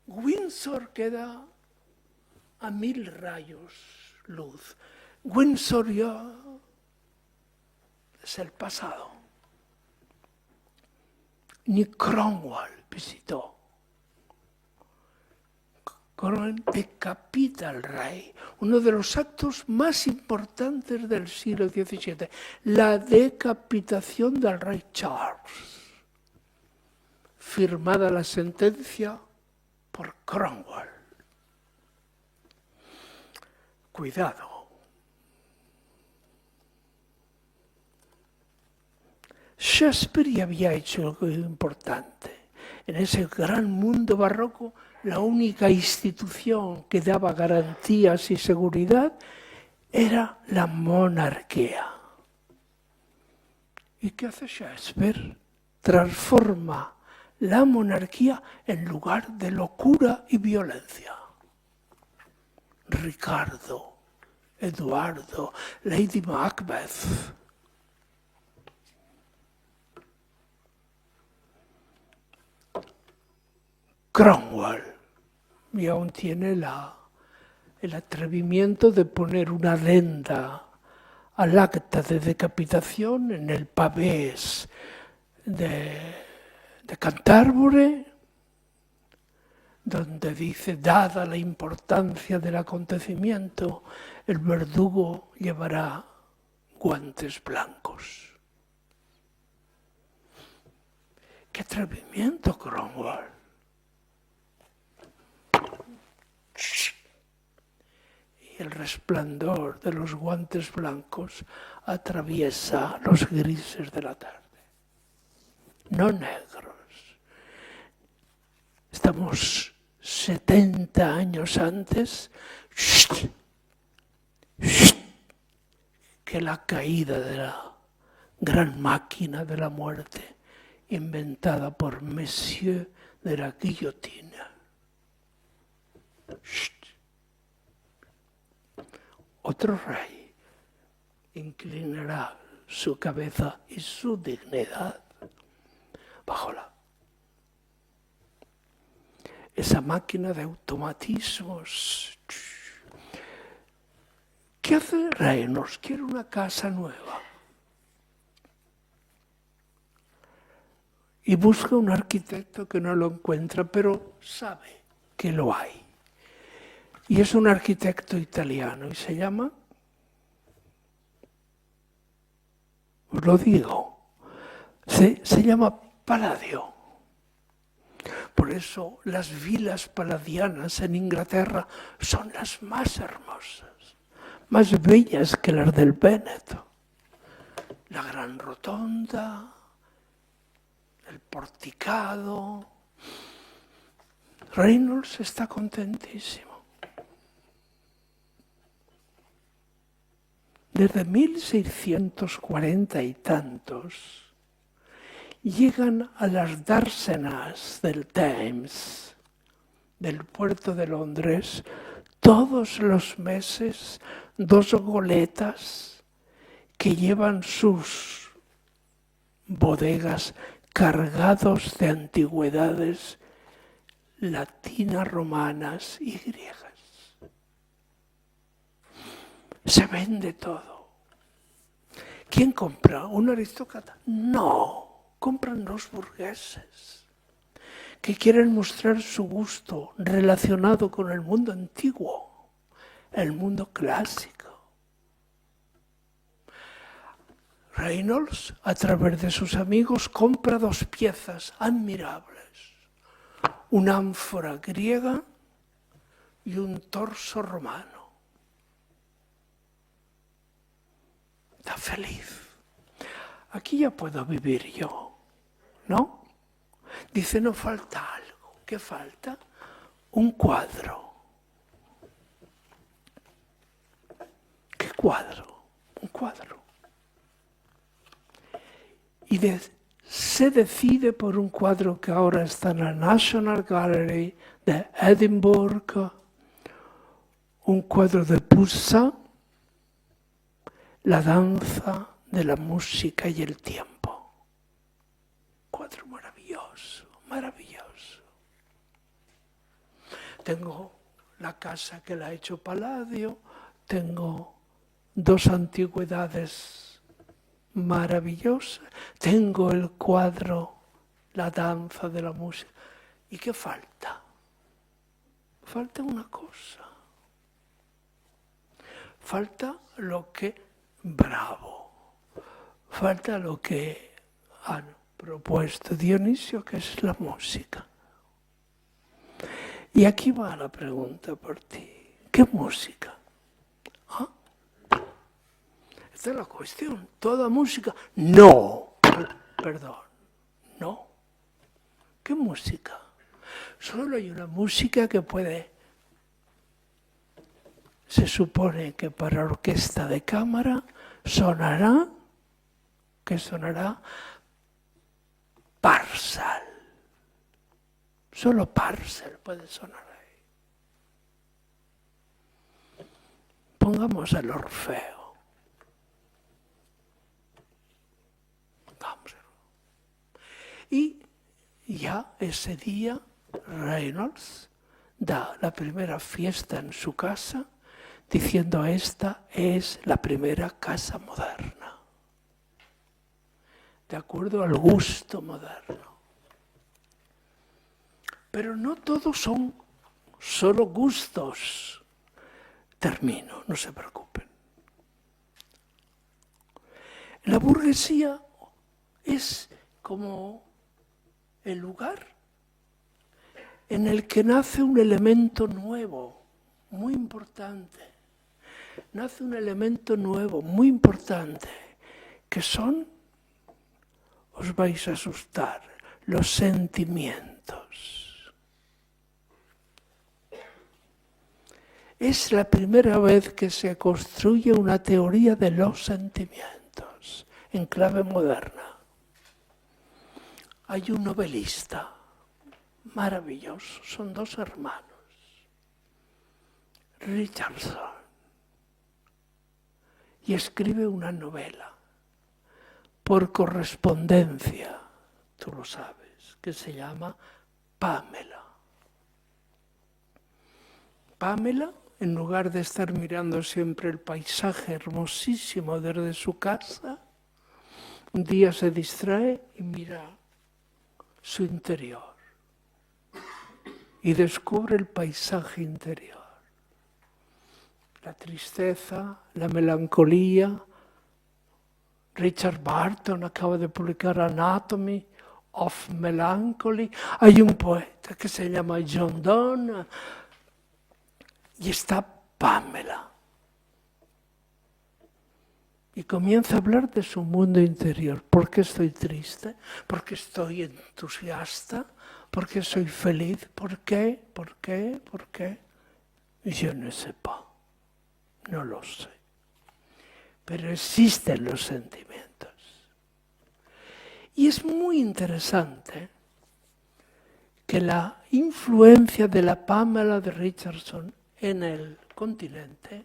Windsor queda a 1000 rayos luz. Windsor ya es el pasado. Ni Cromwell visitó. Cromwell decapita al rey. Uno de los actos más importantes del siglo XVII, la decapitación del rey Charles. Firmada la sentencia por Cromwell. Cuidado. Shakespeare ya había hecho algo importante. En ese gran mundo barroco, la única institución que daba garantías y seguridad era la monarquía. ¿Y qué hace Shakespeare? Transforma la monarquía en lugar de locura y violencia. Ricardo, Eduardo, Lady Macbeth. Cromwell, y aún tiene el atrevimiento de poner una adenda al acta de decapitación en el pavés de Canterbury, donde dice, dada la importancia del acontecimiento, el verdugo llevará guantes blancos. ¡Qué atrevimiento, Cromwell! Y el resplandor de los guantes blancos atraviesa los grises de la tarde. No negros. Estamos 70 años antes que la caída de la gran máquina de la muerte inventada por Monsieur de la Guillotina. Otro rey inclinará su cabeza y su dignidad bajo esa máquina de automatismos. ¿Qué hace Reynolds? Quiere una casa nueva. Y busca un arquitecto que no lo encuentra, pero sabe que lo hay. Y es un arquitecto italiano y se llama os lo digo, se llama Palladio. Por eso las vilas palladianas en Inglaterra son las más hermosas, más bellas que las del Véneto. La gran rotonda, el porticado. Reynolds está contentísimo. Desde 1640 y tantos llegan a las dársenas del Thames, del puerto de Londres, todos los meses 2 goletas que llevan sus bodegas cargados de antigüedades latinas, romanas y griegas. Se vende todo. ¿Quién compra? ¿Un aristócrata? No, compran los burgueses que quieren mostrar su gusto relacionado con el mundo antiguo, el mundo clásico. Reynolds, a través de sus amigos, compra 2 piezas admirables. Una ánfora griega y un torso romano. Está feliz. Aquí ya puedo vivir yo, ¿no? Dice, no falta algo. ¿Qué falta? Un cuadro. ¿Qué cuadro? Un cuadro. Y se decide por un cuadro que ahora está en la National Gallery de Edimburgo, un cuadro de Poussin, La danza de la música y el tiempo. Cuadro maravilloso, maravilloso. Tengo la casa que la ha hecho Palladio, tengo 2 antigüedades maravillosas, tengo el cuadro, la danza de la música. ¿Y qué falta? Falta una cosa. Falta lo que, bravo, falta lo que han propuesto Dionisio, que es la música. Y aquí va la pregunta por ti. ¿Qué música? ¿Ah? Esta es la cuestión. ¿Toda música? No. Perdón. No. ¿Qué música? Solo hay una música que puede... Se supone que para orquesta de cámara sonará... ¿Qué sonará? Purcell. Solo Purcell puede sonar ahí. Pongamos el Orfeo. Vamos. Y ya ese día Reynolds da la primera fiesta en su casa diciendo esta es la primera casa moderna. De acuerdo al gusto moderno. Pero no todos son solo gustos. Termino, no se preocupen. La burguesía es como el lugar en el que nace un elemento nuevo, muy importante. Nace un elemento nuevo, muy importante, que son, os vais a asustar, los sentimientos. Es la primera vez que se construye una teoría de los sentimientos en clave moderna. Hay un novelista maravilloso, son 2 hermanos, Richardson, y escribe una novela por correspondencia, tú lo sabes, que se llama Pamela. Pamela, en lugar de estar mirando siempre el paisaje hermosísimo desde su casa, un día se distrae y mira su interior y descubre el paisaje interior. La tristeza, la melancolía, Richard Barton acaba de publicar Anatomy of Melancholy. Hay un poeta que se llama John Donne. Y está Pamela. Y comienza a hablar de su mundo interior. ¿Por qué estoy triste? ¿Por qué estoy entusiasta? ¿Por qué soy feliz? ¿Por qué? ¿Por qué? ¿Por qué? Je ne sais pas. No lo sé. Pero existen los sentimientos. Y es muy interesante que la influencia de la Pamela de Richardson en el continente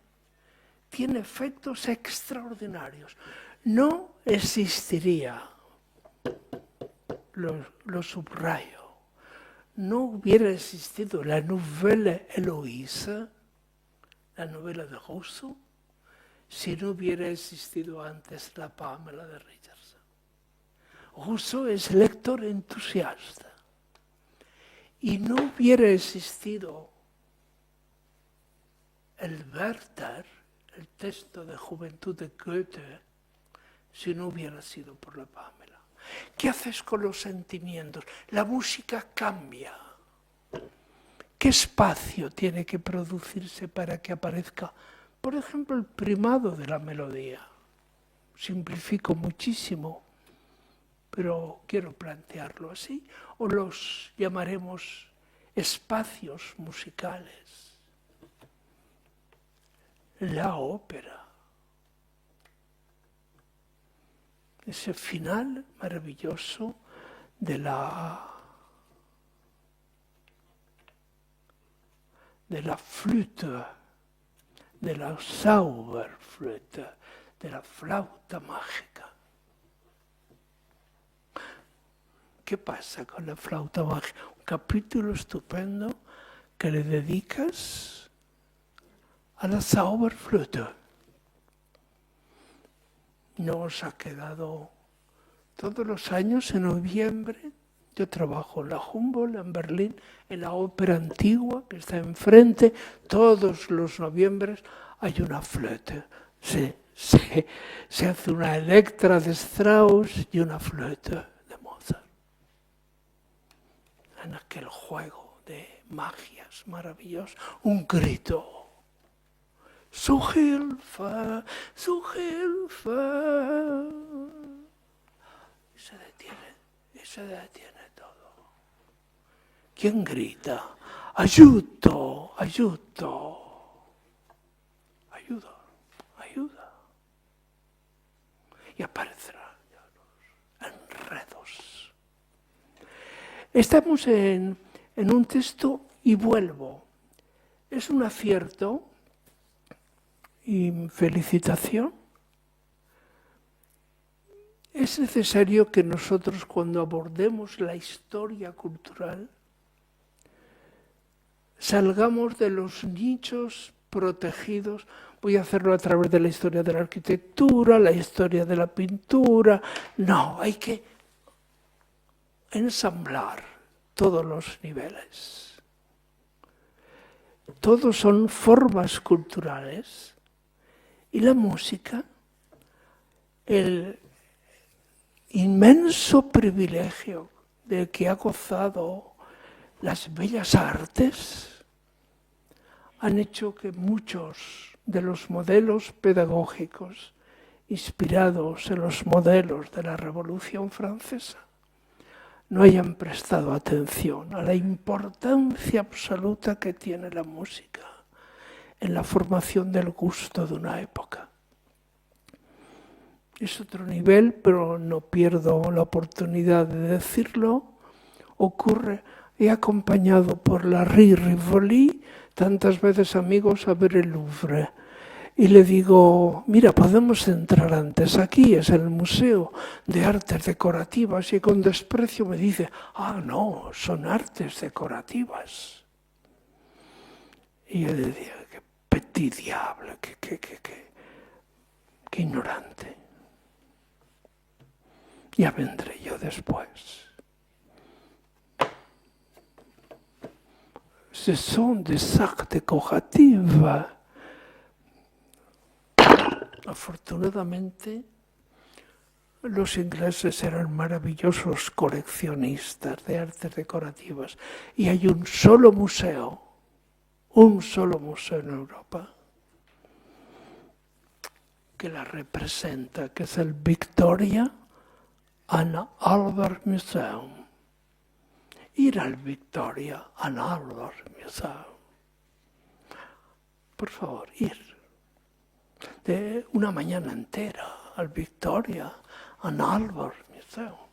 tiene efectos extraordinarios. No existiría, lo subrayo, no hubiera existido la novela Eloísa, la novela de Rousseau, si no hubiera existido antes la Pamela de Richardson. Rousseau es lector entusiasta y no hubiera existido el Werther, el texto de Juventud de Goethe, si no hubiera sido por la Pamela. ¿Qué haces con los sentimientos? La música cambia. ¿Qué espacio tiene que producirse para que aparezca, por ejemplo, el primado de la melodía? Simplifico muchísimo, pero quiero plantearlo así. O los llamaremos espacios musicales. La ópera. Ese final maravilloso de la flûte, de la Zauberflöte, de la flauta mágica. ¿Qué pasa con la flauta mágica? Un capítulo estupendo que le dedicas a la Zauberflöte. Nos ha quedado todos los años en noviembre. Yo trabajo en la Humboldt, en Berlín, en la ópera antigua que está enfrente. Todos los noviembres hay una flöte. Se hace una Electra de Strauss y una flöte de Mozart. En aquel juego de magias maravilloso, un grito. Su Hilfe, su Hilfe. Y se detiene todo. ¿Quién grita? Aiuto, aiuto. Ayuda, ayuda. Y aparecerán los enredos. Estamos en un texto y vuelvo. Es un acierto y felicitación. Es necesario que nosotros, cuando abordemos la historia cultural, salgamos de los nichos protegidos. Voy a hacerlo a través de la historia de la arquitectura, la historia de la pintura. No, hay que ensamblar todos los niveles. Todos son formas culturales. Y la música, el inmenso privilegio del que ha gozado las bellas artes, han hecho que muchos de los modelos pedagógicos inspirados en los modelos de la Revolución Francesa no hayan prestado atención a la importancia absoluta que tiene la música en la formación del gusto de una época. Es otro nivel, pero no pierdo la oportunidad de decirlo. He acompañado por la Rue Rivoli tantas veces amigos a ver el Louvre. Y le digo, mira, podemos entrar antes, aquí es el Museo de Artes Decorativas. Y con desprecio me dice, no, son artes decorativas. Y yo le decía, qué petit diable, qué ignorante. Ya vendré yo después. Ce sont des arts décoratifs. Afortunadamente, Los ingleses eran maravillosos coleccionistas de artes decorativas y hay un solo museo en Europa que la representa, que es el Victoria and Albert Museum. Ir al Victoria and Albert Museum. Por favor, ir. De una mañana entera al Victoria and Albert Museum.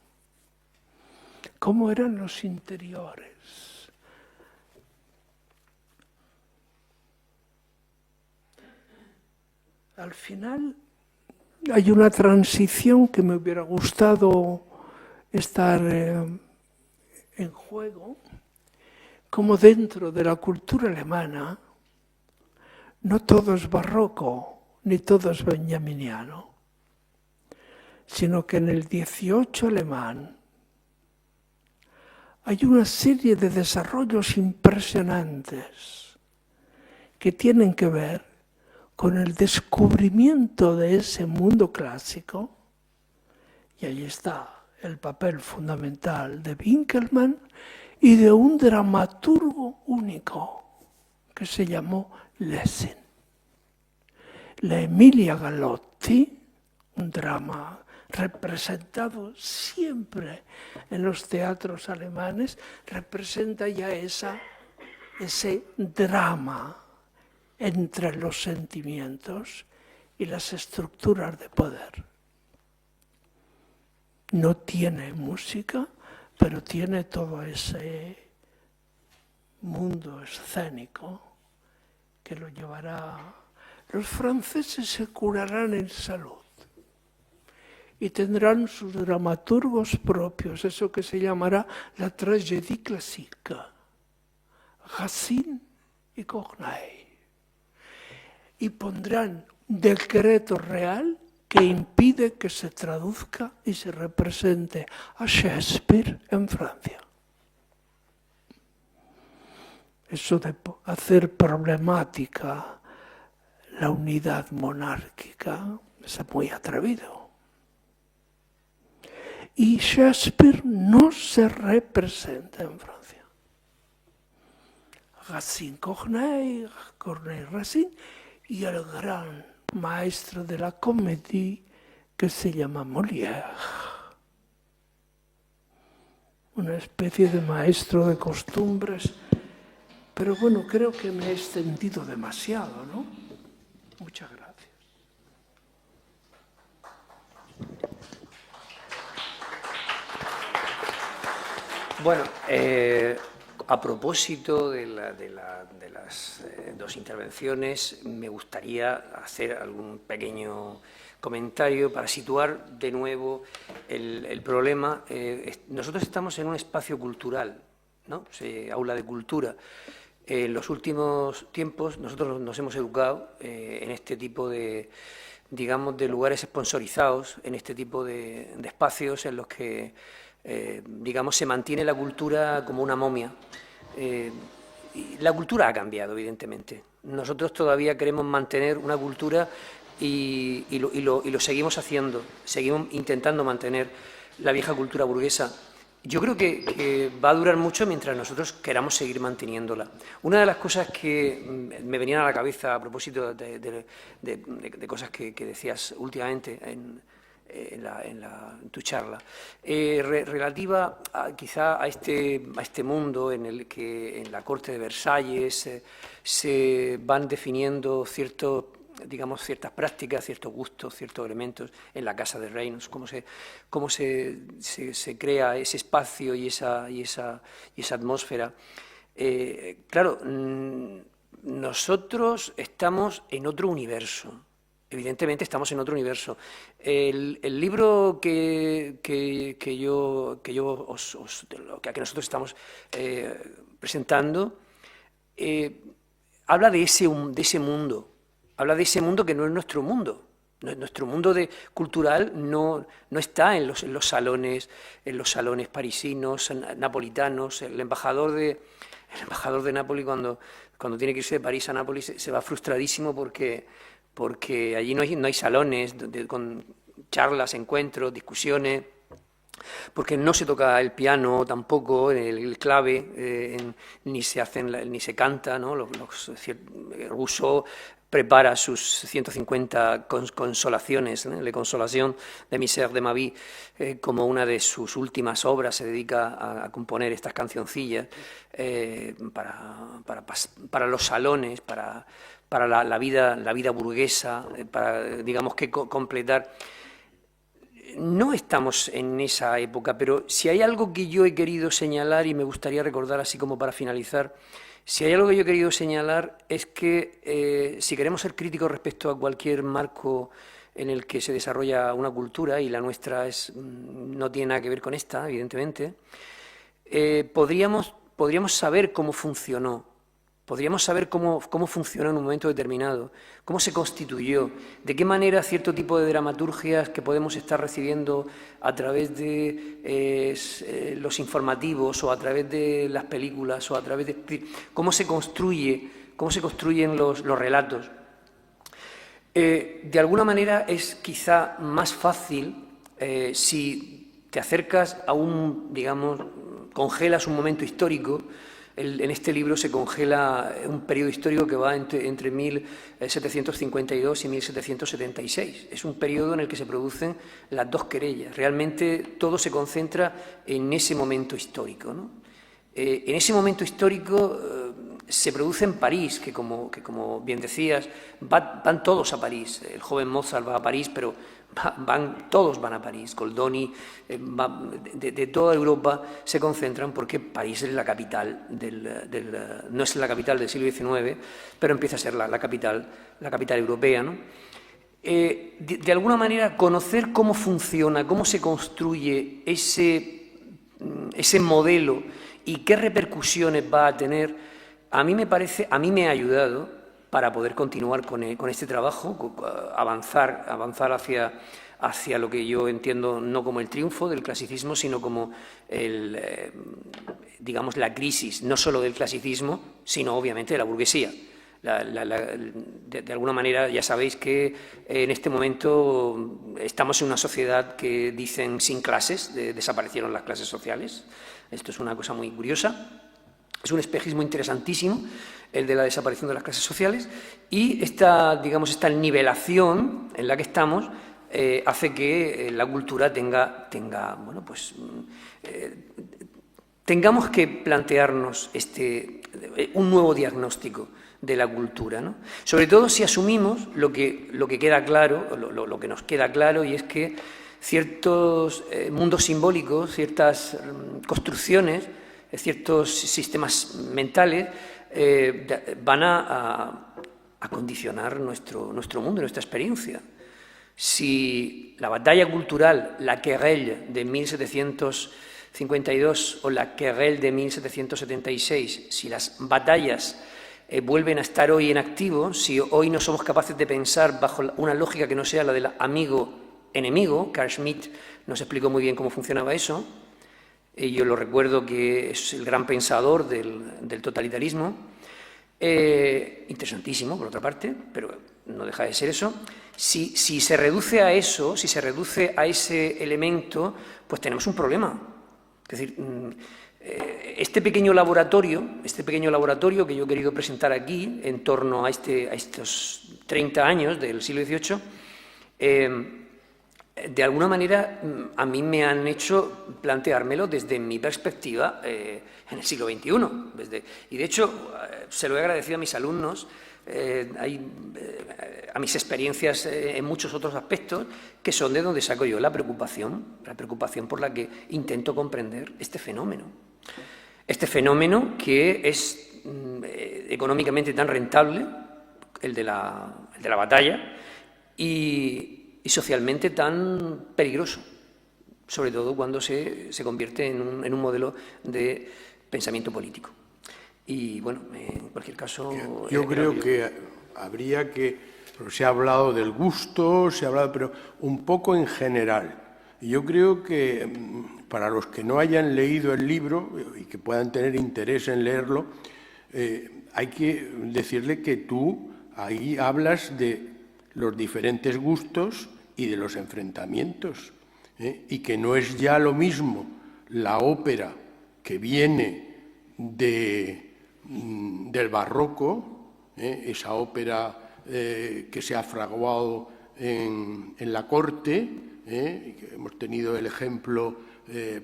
¿Cómo eran los interiores? Al final hay una transición que me hubiera gustado estar en juego, como dentro de la cultura alemana no todo es barroco ni todo es benjaminiano, sino que en el 18 alemán hay una serie de desarrollos impresionantes que tienen que ver con el descubrimiento de ese mundo clásico, y ahí está el papel fundamental de Winkelmann y de un dramaturgo único que se llamó Lessing. La Emilia Galotti, un drama representado siempre en los teatros alemanes, representa ya ese drama entre los sentimientos y las estructuras de poder. No tiene música, pero tiene todo ese mundo escénico que lo llevará. Los franceses se curarán en salud y tendrán sus dramaturgos propios, eso que se llamará la tragédie classique, Racine y Corneille, y pondrán decreto real que impide que se traduzca y se represente a Shakespeare en Francia. Eso de hacer problemática la unidad monárquica es muy atrevido. Y Shakespeare no se representa en Francia. Racine, Corneille, Corneille, Racine, y el gran maestro de la comédie que se llama Molière. Una especie de maestro de costumbres. Pero bueno, creo que me he extendido demasiado, ¿no? Muchas gracias. Bueno, a propósito de las dos intervenciones, me gustaría hacer algún pequeño comentario para situar de nuevo el problema. Nosotros estamos en un espacio cultural, ¿no? Aula de cultura. En los últimos tiempos nosotros nos hemos educado en este tipo de, digamos, de lugares sponsorizados, en este tipo de espacios en los que, digamos, se mantiene la cultura como una momia. Y la cultura ha cambiado, evidentemente. Nosotros todavía queremos mantener una cultura y lo seguimos haciendo, seguimos intentando mantener la vieja cultura burguesa. Yo creo que va a durar mucho mientras nosotros queramos seguir manteniéndola. Una de las cosas que me venían a la cabeza a propósito de cosas que decías últimamente en tu charla, relativa quizá a este mundo en el que en la corte de Versalles se van definiendo ciertas prácticas, ciertos gustos, ciertos elementos en la casa de reinos, cómo se crea ese espacio y esa atmósfera. Claro, nosotros estamos en otro universo. Evidentemente estamos en otro universo. El libro que nosotros estamos presentando habla de ese mundo. Habla de ese mundo que no es nuestro mundo. Nuestro mundo cultural no está en los salones parisinos, napolitanos. El embajador de Nápoles cuando tiene que irse de París a Nápoles se va frustradísimo porque allí no hay salones charlas, encuentros, discusiones, porque no se toca el piano tampoco, el clave, ni se canta, ¿no? Rousseau prepara sus 150 consolaciones, ¿no? La Consolación de Misère de ma vie, como una de sus últimas obras, se dedica a componer estas cancioncillas para los salones, para la vida burguesa, para, digamos, que completar. No estamos en esa época, pero si hay algo que yo he querido señalar y me gustaría recordar así como para finalizar, si hay algo que yo he querido señalar es que si queremos ser críticos respecto a cualquier marco en el que se desarrolla una cultura, y la nuestra no tiene nada que ver con esta, evidentemente, podríamos saber cómo funcionó. Podríamos saber cómo funcionó en un momento determinado, cómo se constituyó, de qué manera cierto tipo de dramaturgias que podemos estar recibiendo a través de los informativos o a través de las películas o a través de cómo se construyen los relatos. De alguna manera es quizá más fácil si te acercas a digamos, congelas un momento histórico. En este libro se congela un periodo histórico que va entre 1752 y 1776. Es un periodo en el que se producen las dos querellas. Realmente todo se concentra en ese momento histórico, ¿no? En ese momento histórico se produce en París, que como bien decías, van todos a París. El joven Mozart va a París, pero todos van a París. Goldoni, de toda Europa se concentran porque París es la capital no es la capital del siglo XIX, pero empieza a ser la capital europea, ¿no? De alguna manera, conocer cómo funciona, cómo se construye ese modelo y qué repercusiones va a tener, a mí me ha ayudado para poder continuar con este trabajo, avanzar hacia lo que yo entiendo no como el triunfo del clasicismo, sino como digamos, la crisis, no solo del clasicismo, sino obviamente de la burguesía. De alguna manera ya sabéis que en este momento estamos en una sociedad que dicen sin clases, desaparecieron las clases sociales. Esto es una cosa muy curiosa. Es un espejismo interesantísimo, el de la desaparición de las clases sociales, y esta nivelación en la que estamos hace que la cultura tengamos que plantearnos un nuevo diagnóstico de la cultura, ¿no? Sobre todo si asumimos lo que queda claro, lo que nos queda claro, y es que ciertos mundos simbólicos, ciertas construcciones, ciertos sistemas mentales van a condicionar nuestro mundo, nuestra experiencia. Si la batalla cultural, la querelle de 1752 o la querelle de 1776, si las batallas vuelven a estar hoy en activo, si hoy no somos capaces de pensar bajo una lógica que no sea la del amigo-enemigo, Carl Schmitt nos explicó muy bien cómo funcionaba eso. Yo lo recuerdo que es el gran pensador del totalitarismo, interesantísimo por otra parte, pero no deja de ser eso. Si se reduce a eso, si se reduce a ese elemento, pues tenemos un problema. Es decir, este pequeño laboratorio que yo he querido presentar aquí en torno a estos 30 años del siglo XVIII, de alguna manera a mí me han hecho planteármelo desde mi perspectiva en el siglo XXI. Y de hecho se lo he agradecido a mis alumnos, a mis experiencias en muchos otros aspectos, que son de donde saco yo la preocupación por la que intento comprender este fenómeno. Este fenómeno que es económicamente tan rentable, el de la batalla, y socialmente tan peligroso, sobre todo cuando se convierte en un modelo de pensamiento político. Y bueno, en cualquier caso... Yo creo que habría que... Se ha hablado del gusto, pero un poco en general. Yo creo que para los que no hayan leído el libro y que puedan tener interés en leerlo, hay que decirle que tú ahí hablas de los diferentes gustos y de los enfrentamientos, y que no es ya lo mismo la ópera que viene del barroco, esa ópera que se ha fraguado en la corte, que hemos tenido el ejemplo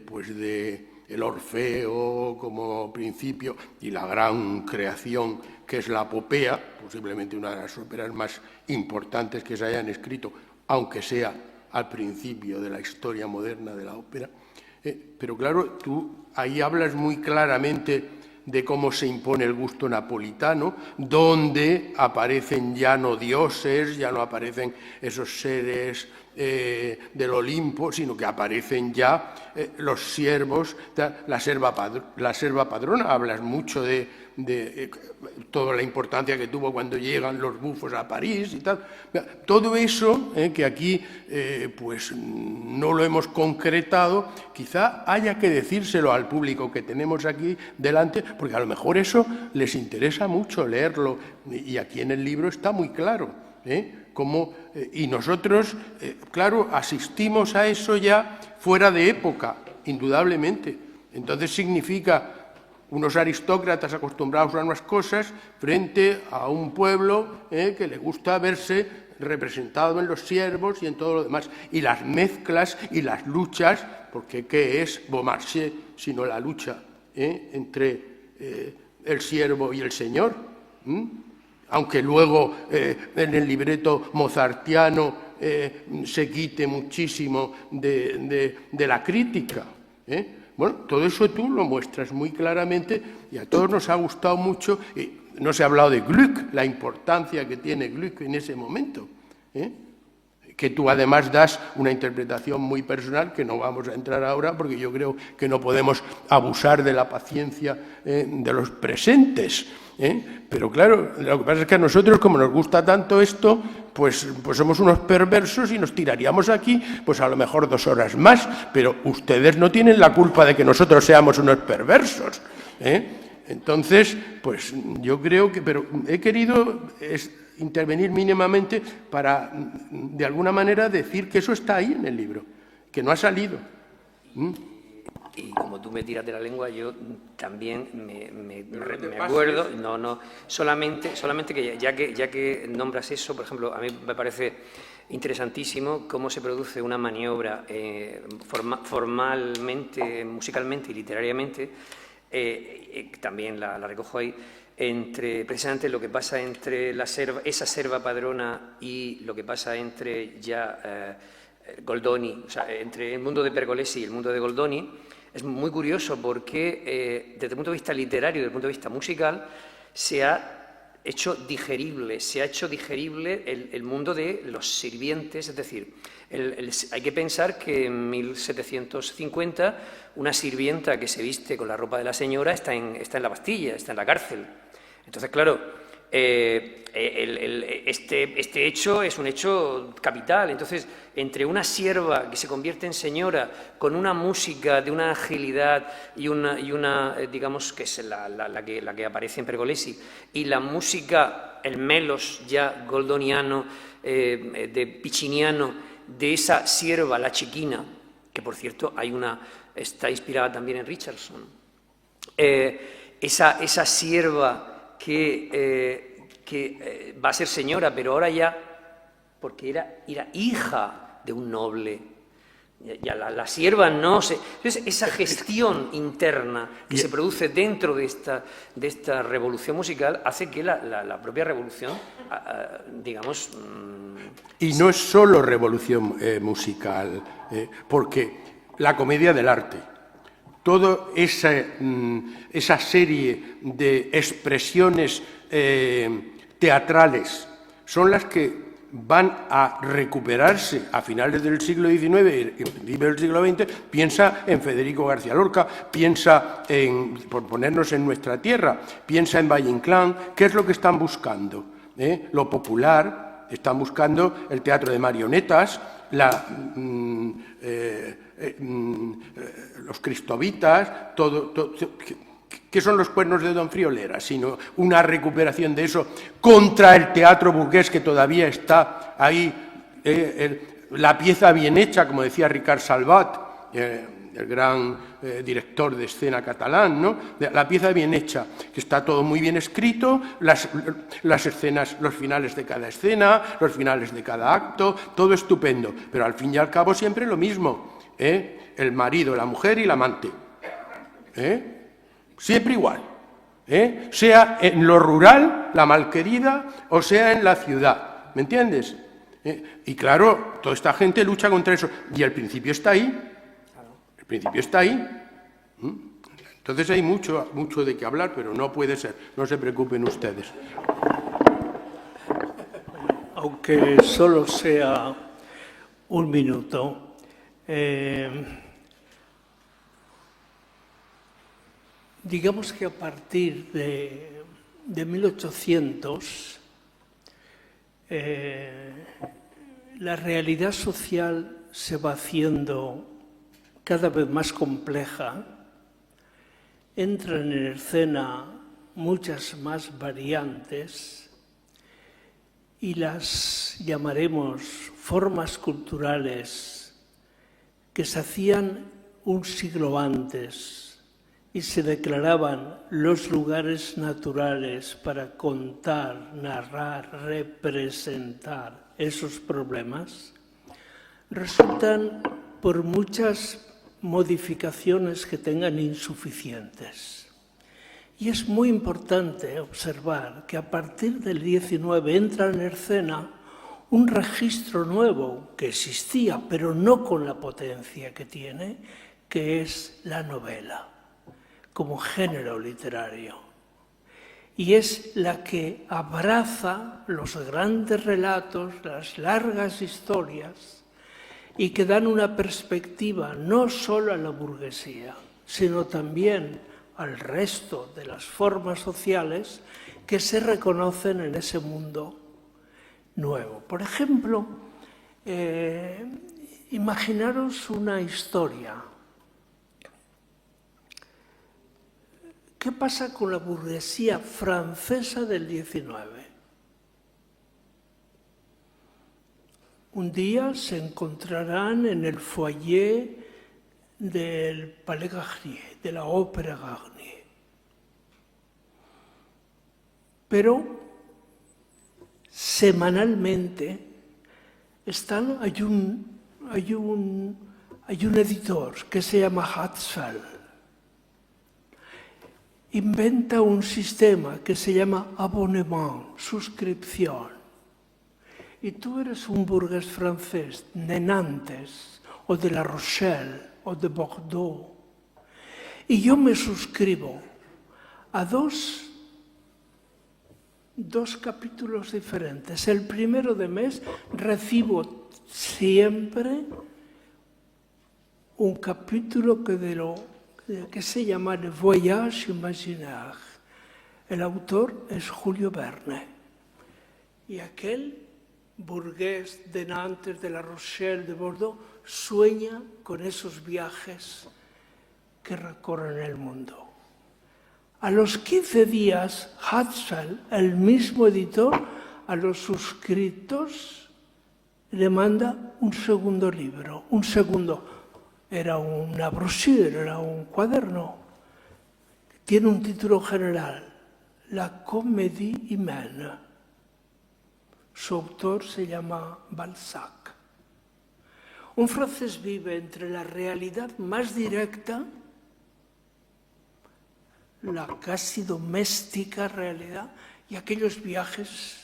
pues de el Orfeo como principio y la gran creación que es la Popea, posiblemente una de las óperas más importantes que se hayan escrito, aunque sea al principio de la historia moderna de la ópera. Pero claro, tú ahí hablas muy claramente de cómo se impone el gusto napolitano, donde aparecen ya no dioses, ya no aparecen esos seres del Olimpo, sino que aparecen ya los siervos, la serva padrona. Hablas mucho de toda la importancia que tuvo cuando llegan los bufos a París y tal. Todo eso, que aquí pues no lo hemos concretado, quizá haya que decírselo al público que tenemos aquí delante, porque a lo mejor eso les interesa mucho leerlo, y aquí en el libro está muy claro, y nosotros, claro, asistimos a eso ya fuera de época, indudablemente. Entonces significa unos aristócratas acostumbrados a unas cosas frente a un pueblo que le gusta verse representado en los siervos y en todo lo demás. Y las mezclas y las luchas, porque ¿qué es Beaumarchais sino la lucha entre el siervo y el señor? Aunque luego en el libreto mozartiano se quite muchísimo de la crítica. Bueno, todo eso tú lo muestras muy claramente y a todos nos ha gustado mucho. No se ha hablado de Gluck, la importancia que tiene Gluck en ese momento, que tú además das una interpretación muy personal, que no vamos a entrar ahora porque yo creo que no podemos abusar de la paciencia de los presentes. Pero claro, lo que pasa es que a nosotros, como nos gusta tanto esto, pues somos unos perversos y nos tiraríamos aquí pues a lo mejor 2 horas más, pero ustedes no tienen la culpa de que nosotros seamos unos perversos. Entonces, pues yo creo que, pero he querido intervenir mínimamente para, de alguna manera, decir que eso está ahí en el libro, que no ha salido. Y como tú me tiras de la lengua, yo también me acuerdo, solamente que ya que nombras eso, por ejemplo, a mí me parece interesantísimo cómo se produce una maniobra formalmente, musicalmente y literariamente, también la recojo ahí, entre precisamente lo que pasa entre esa serva padrona y lo que pasa entre ya Goldoni, o sea, entre el mundo de Pergolesi y el mundo de Goldoni. Es muy curioso porque desde el punto de vista literario y desde el punto de vista musical se ha hecho digerible el mundo de los sirvientes, es decir, hay que pensar que en 1750 una sirvienta que se viste con la ropa de la señora está en la Bastilla, está en la cárcel. Entonces, claro, este hecho es un hecho capital. Entonces, entre una sierva que se convierte en señora con una música de una agilidad y una digamos, que es la que aparece en Pergolesi, y la música, el melos ya goldoniano, de Piccinniano, de esa sierva, la chiquina, que por cierto está inspirada también en Richardson, esa sierva que va a ser señora, pero ahora ya, porque era hija de un noble, ya la sierva no se... Entonces, esa gestión interna que se produce dentro de esta revolución musical hace que la propia revolución, digamos... Y no es solo revolución musical, porque la comedia del arte, toda esa serie de expresiones teatrales son las que van a recuperarse a finales del siglo XIX y principios del siglo XX. Piensa en Federico García Lorca, piensa por ponernos en nuestra tierra, piensa en Valle Inclán. ¿Qué es lo que están buscando? Lo popular, están buscando el teatro de marionetas, los cristovitas, todo. ¿Qué son los cuernos de Don Friolera? Sino una recuperación de eso contra el teatro burgués que todavía está ahí. La pieza bien hecha, como decía Ricard Salvat, el gran director de escena catalán, ¿no? La pieza bien hecha, que está todo muy bien escrito, las escenas, los finales de cada escena, los finales de cada acto, todo estupendo, pero al fin y al cabo siempre lo mismo, el marido, la mujer y la amante, siempre igual, sea en lo rural, la malquerida, o sea en la ciudad, ¿me entiendes? Y claro, toda esta gente lucha contra eso, y el principio está ahí. El principio está ahí. Entonces hay mucho de qué hablar, pero no puede ser. No se preocupen ustedes. Aunque solo sea un minuto, digamos que a partir de 1800, la realidad social se va haciendo cada vez más compleja, entran en escena muchas más variantes y las llamaremos formas culturales que se hacían un siglo antes y se declaraban los lugares naturales para contar, narrar, representar esos problemas, resultan por muchas modificaciones que tengan insuficientes. Y es muy importante observar que a partir del 19 entra en escena un registro nuevo que existía, pero no con la potencia que tiene, que es la novela, como género literario. Y es la que abraza los grandes relatos, las largas historias, y que dan una perspectiva no solo a la burguesía, sino también al resto de las formas sociales que se reconocen en ese mundo nuevo. Por ejemplo, imaginaros una historia. ¿Qué pasa con la burguesía francesa del 19? Un día se encontrarán en el foyer del Palais Garnier, de la Ópera Garnier. Pero semanalmente hay un editor que se llama Hatzfeld. Inventa un sistema que se llama abonnement, suscripción. Y tú eres un burgués francés de Nantes, o de La Rochelle, o de Bordeaux, y yo me suscribo a dos capítulos diferentes. El primero de mes recibo siempre un capítulo que se llama Le Voyage Imaginaire. El autor es Julio Verne. Y aquel burgués de Nantes, de La Rochelle, de Bordeaux, sueña con esos viajes que recorren el mundo. A los 15 días, Hatzfeld, el mismo editor, a los suscritos le manda un segundo libro. Era una brochure, era un cuaderno. Tiene un título general, La Comédie Humaine. Su autor se llama Balzac. Un francés vive entre la realidad más directa, la casi doméstica realidad, y aquellos viajes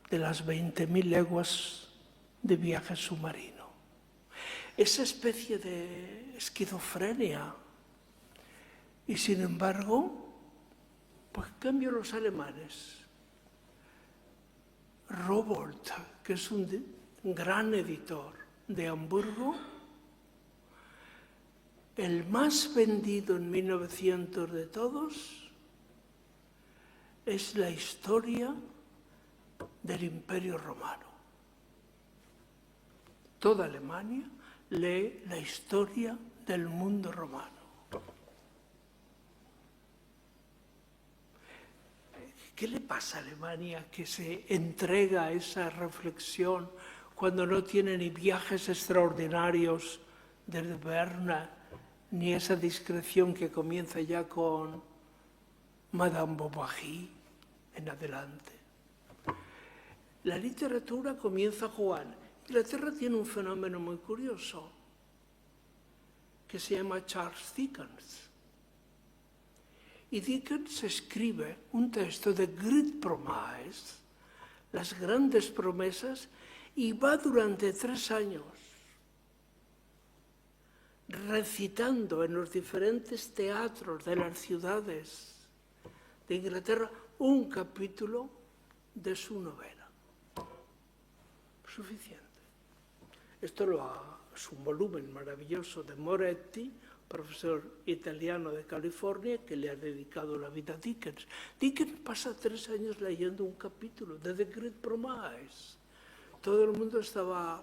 de las 20.000 leguas de viaje submarino. Esa especie de esquizofrenia. Y sin embargo, pues en cambio los alemanes, Rowohlt, que es un gran editor de Hamburgo, el más vendido en 1900 de todos, es la historia del Imperio Romano. Toda Alemania lee la historia del mundo romano. ¿Qué le pasa a Alemania que se entrega a esa reflexión cuando no tiene ni viajes extraordinarios desde Berna, ni esa discreción que comienza ya con Madame Bovary en adelante. La literatura comienza Juan. Inglaterra tiene un fenómeno muy curioso que se llama Charles Dickens. Y Dickens escribe un texto de Great Promise, las grandes promesas, y va durante 3 años recitando en los diferentes teatros de las ciudades de Inglaterra un capítulo de su novela. Suficiente. Esto es un volumen maravilloso de Moretti, profesor italiano de California, que le ha dedicado la vida a Dickens. Dickens pasa 3 años leyendo un capítulo de The Great Promise. Todo el mundo estaba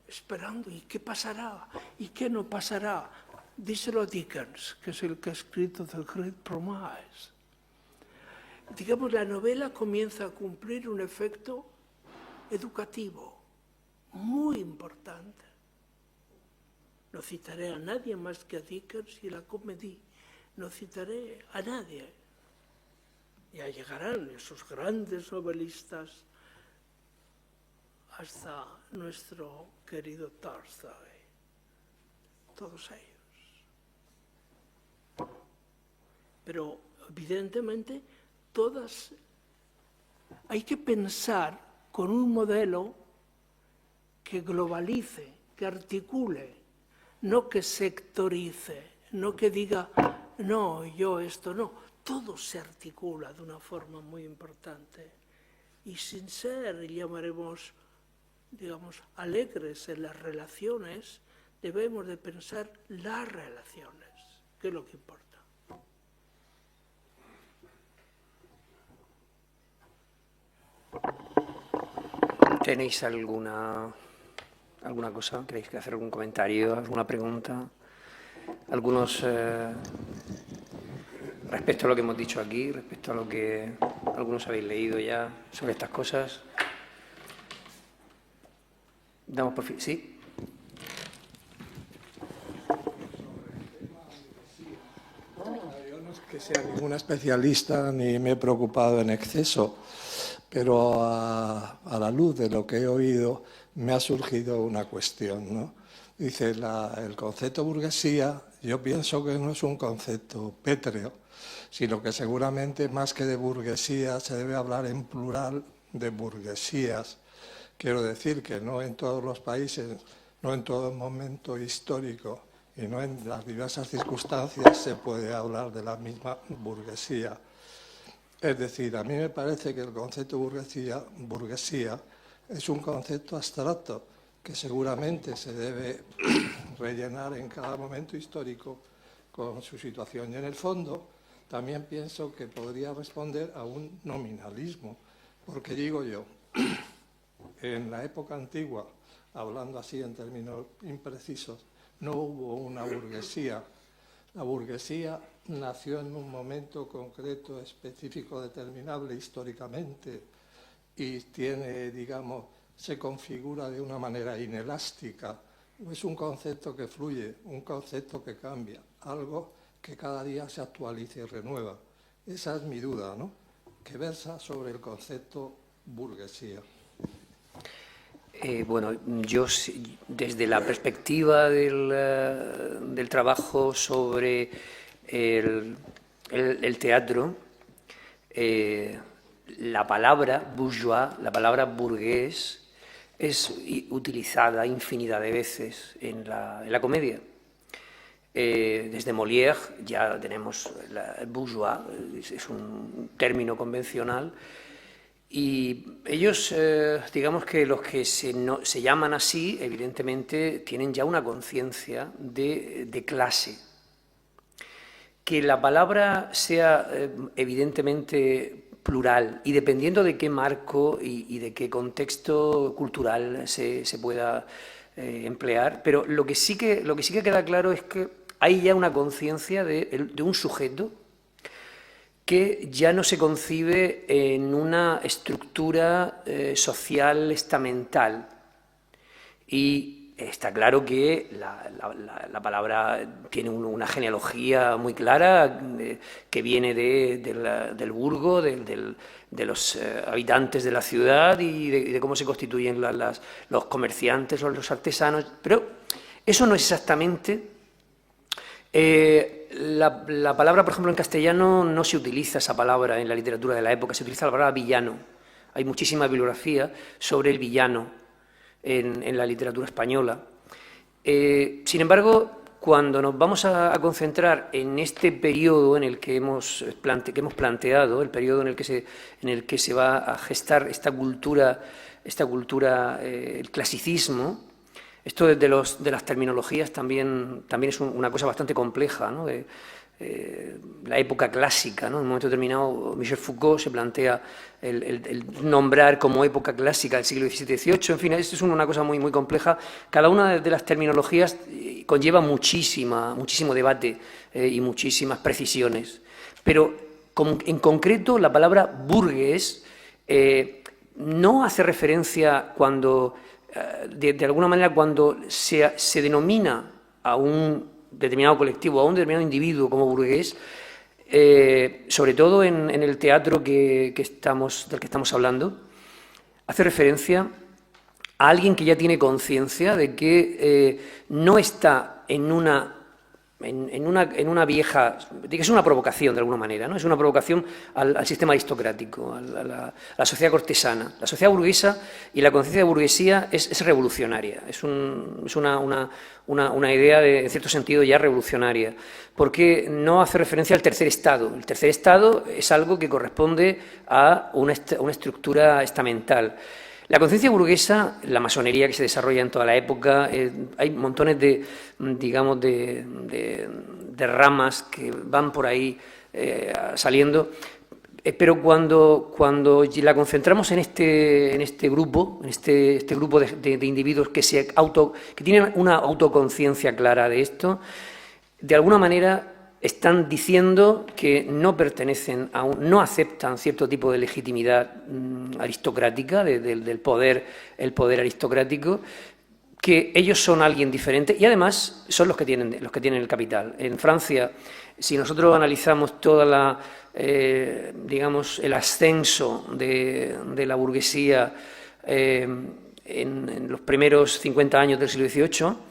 esperando, ¿y qué pasará? ¿Y qué no pasará? Díselo a Dickens, que es el que ha escrito The Great Promise. Digamos, la novela comienza a cumplir un efecto educativo muy importante. No citaré a nadie más que a Dickens y la comedia. No citaré a nadie. Ya llegarán esos grandes novelistas hasta nuestro querido Tolstoy. Todos ellos. Pero evidentemente hay que pensar con un modelo que globalice, que articule, no que sectorice, no que diga, no, yo esto no. Todo se articula de una forma muy importante. Y sin ser, llamaremos, digamos, alegres en las relaciones, debemos de pensar las relaciones, que es lo que importa. ¿Tenéis alguna cosa? ¿Queréis hacer algún comentario, alguna pregunta? Algunos respecto a lo que hemos dicho aquí, respecto a lo que algunos habéis leído ya sobre estas cosas. Damos por fin. ¿Sí? Yo no es que sea ningún especialista ni me he preocupado en exceso, pero a la luz de lo que he oído me ha surgido una cuestión, ¿no? Dice, el concepto burguesía, yo pienso que no es un concepto pétreo, sino que seguramente más que de burguesía se debe hablar en plural de burguesías. Quiero decir que no en todos los países, no en todo momento histórico y no en las diversas circunstancias se puede hablar de la misma burguesía. Es decir, a mí me parece que el concepto burguesía es un concepto abstracto que seguramente se debe rellenar en cada momento histórico con su situación. Y en el fondo también pienso que podría responder a un nominalismo, porque digo yo, en la época antigua, hablando así en términos imprecisos, no hubo una burguesía. La burguesía nació en un momento concreto, específico, determinable históricamente y tiene, digamos, se configura de una manera inelástica. Es un concepto que fluye, un concepto que cambia, algo que cada día se actualiza y renueva. Esa es mi duda, ¿no? Que versa sobre el concepto burguesía. Bueno, yo desde la perspectiva del trabajo sobre el teatro, la palabra bourgeois, la palabra burgués, es utilizada infinidad de veces en la comedia. Desde Molière ya tenemos el bourgeois, es un término convencional. Y ellos, digamos que los que se llaman así, evidentemente tienen ya una conciencia de clase. Que la palabra sea evidentemente plural y dependiendo de qué marco y de qué contexto cultural se pueda emplear, pero lo que sí que queda claro es que hay ya una conciencia de un sujeto que ya no se concibe en una estructura social estamental. Y está claro que la palabra tiene una genealogía muy clara que viene del burgo, de los habitantes de la ciudad y de cómo se constituyen los comerciantes o los artesanos. Pero eso no es exactamente... la palabra, por ejemplo, en castellano no se utiliza esa palabra en la literatura de la época, se utiliza la palabra villano. Hay muchísima bibliografía sobre el villano en la literatura española. Sin embargo, cuando nos vamos a concentrar en este periodo en el que hemos planteado, el periodo en el que se va a gestar esta cultura, el clasicismo, esto de las terminologías también es una cosa bastante compleja, ¿no? La época clásica, ¿no? En un momento determinado, Michel Foucault se plantea el nombrar como época clásica el siglo XVII-XVIII, en fin, esto es una cosa muy, muy compleja. Cada una de las terminologías conlleva muchísimo debate y muchísimas precisiones. Pero en concreto la palabra burgués no hace referencia cuando... De alguna manera, cuando se denomina a un determinado colectivo, a un determinado individuo como burgués, sobre todo en el teatro del que estamos hablando, hace referencia a alguien que ya tiene conciencia de que no está en una vieja... que es una provocación de alguna manera, ¿no? Es una provocación al sistema aristocrático, a la sociedad cortesana. La sociedad burguesa y la conciencia de burguesía es revolucionaria, es una idea en cierto sentido ya revolucionaria, porque no hace referencia al tercer estado. El tercer estado es algo que corresponde a una estructura estamental. La conciencia burguesa, la masonería que se desarrolla en toda la época, hay montones de ramas que van por ahí saliendo, pero cuando la concentramos en este grupo, de individuos que tienen una autoconciencia clara de esto, de alguna manera están diciendo que no pertenecen no aceptan cierto tipo de legitimidad aristocrática, del poder, el poder aristocrático, que ellos son alguien diferente y además son los que tienen el capital. En Francia, si nosotros analizamos toda el ascenso de la burguesía en los primeros 50 años del siglo XVIII,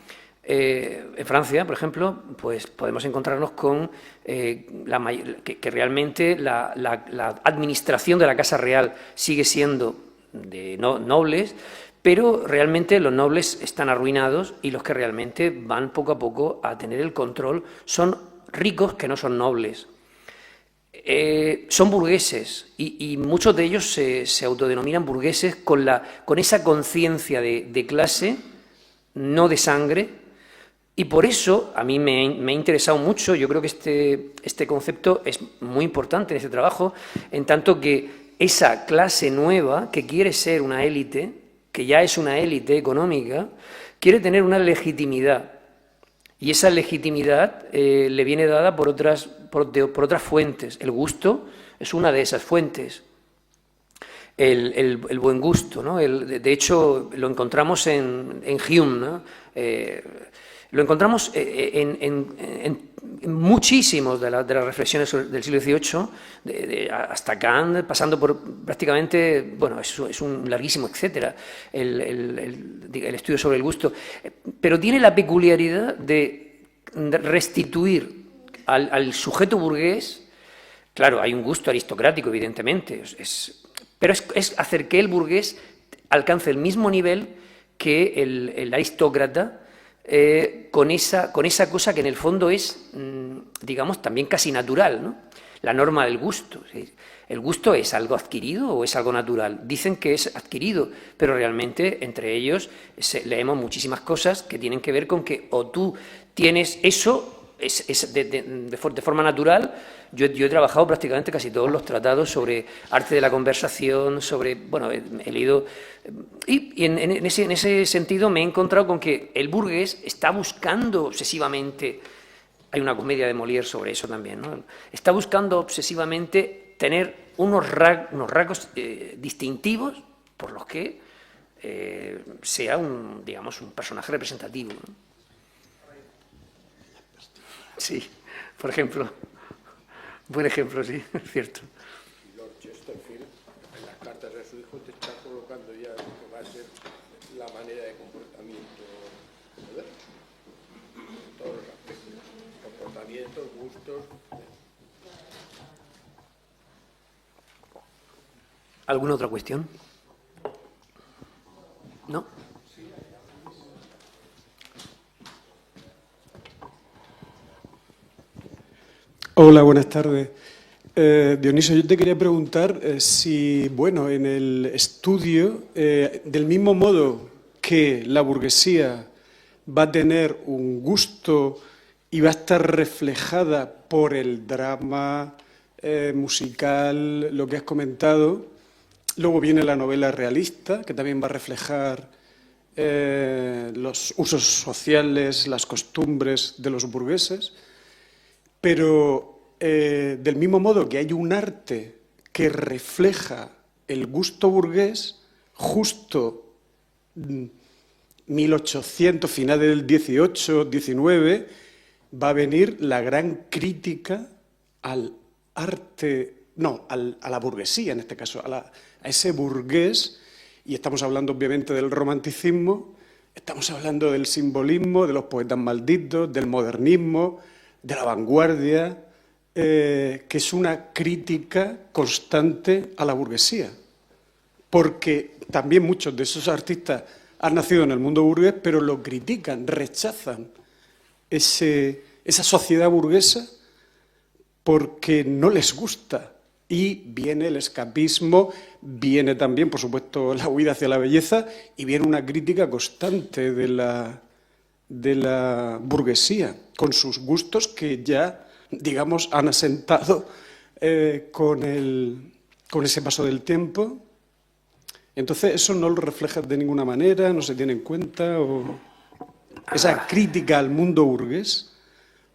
en Francia, por ejemplo, pues podemos encontrarnos con que realmente la administración de la Casa Real sigue siendo de nobles, pero realmente los nobles están arruinados y los que realmente van poco a poco a tener el control son ricos que no son nobles. Son burgueses y muchos de ellos se autodenominan burgueses con esa conciencia de clase, no de sangre. Y por eso a mí me ha interesado mucho, yo creo que este concepto es muy importante en este trabajo, en tanto que esa clase nueva que quiere ser una élite, que ya es una élite económica, quiere tener una legitimidad. Y esa legitimidad le viene dada por otras fuentes. El gusto es una de esas fuentes. El buen gusto, ¿no? De hecho, lo encontramos en Hume, ¿no? Lo encontramos en muchísimos de las reflexiones del siglo XVIII, hasta Kant, pasando por prácticamente, bueno, es un larguísimo etcétera, el estudio sobre el gusto, pero tiene la peculiaridad de restituir al sujeto burgués. Claro, hay un gusto aristocrático, evidentemente, pero es hacer que el burgués alcance el mismo nivel que el aristócrata, con esa cosa que en el fondo es, digamos, también casi natural, ¿no? La norma del gusto. ¿El gusto es algo adquirido o es algo natural? Dicen que es adquirido, pero realmente entre ellos leemos muchísimas cosas que tienen que ver con que o tú tienes eso de forma natural. Yo he trabajado prácticamente casi todos los tratados sobre arte de la conversación, bueno, he leído... Y en ese sentido me he encontrado con que el burgués está buscando obsesivamente Hay una comedia de Molière sobre eso también, ¿no? Está buscando obsesivamente tener unos rasgos distintivos por los que sea digamos, un personaje representativo, ¿no? Sí, por ejemplo. Buen ejemplo, sí, es cierto. Y Lord Chesterfield, en las cartas a su hijo, te está colocando ya lo que va a ser la manera de comportamiento moderno. En todos los aspectos. Comportamientos, gustos. ¿Alguna otra cuestión? ¿No? Hola, buenas tardes. Dionisio, yo te quería preguntar si, bueno, en el estudio, del mismo modo que la burguesía va a tener un gusto y va a estar reflejada por el drama musical, lo que has comentado. Luego viene la novela realista, que también va a reflejar los usos sociales, las costumbres de los burgueses. Pero del mismo modo que hay un arte que refleja el gusto burgués, justo 1800, finales del 18, 19, va a venir la gran crítica al arte, no, a la burguesía en este caso, a ese burgués, y estamos hablando obviamente del romanticismo, estamos hablando del simbolismo, de los poetas malditos, del modernismo, de la vanguardia, que es una crítica constante a la burguesía. Porque también muchos de esos artistas han nacido en el mundo burgués, pero lo critican, rechazan esa sociedad burguesa porque no les gusta. Y viene el escapismo, viene también, por supuesto, la huida hacia la belleza y viene una crítica constante de la burguesía, con sus gustos que ya, digamos, han asentado con ese paso del tiempo. Entonces, eso no lo refleja de ninguna manera, no se tiene en cuenta, o esa crítica al mundo burgués,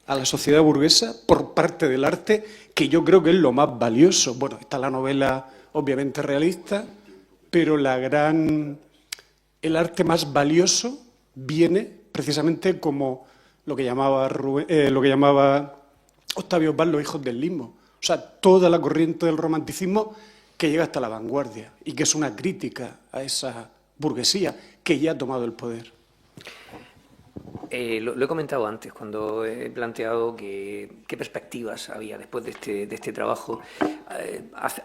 a la sociedad burguesa, por parte del arte, que yo creo que es lo más valioso. Bueno, está la novela, obviamente, realista, pero el arte más valioso viene precisamente como lo que llamaba Octavio Paz los hijos del lirismo. O sea, toda la corriente del romanticismo que llega hasta la vanguardia y que es una crítica a esa burguesía que ya ha tomado el poder. Lo he comentado antes, cuando he planteado qué perspectivas había después de este trabajo.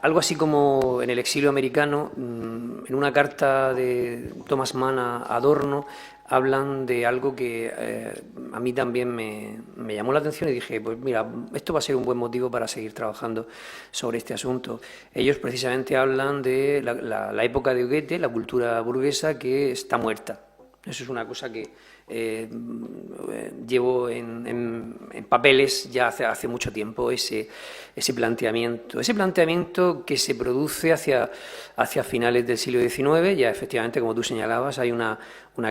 Algo así como en el exilio americano, en una carta de Thomas Mann a Adorno, hablan de algo que a mí también me llamó la atención y dije, pues mira, esto va a ser un buen motivo para seguir trabajando sobre este asunto. Ellos precisamente hablan de la época de Goethe, la cultura burguesa que está muerta. Eso es una cosa que llevo en papeles ya hace mucho tiempo, ese planteamiento que se produce hacia finales del siglo XIX. Ya efectivamente, como tú señalabas, hay una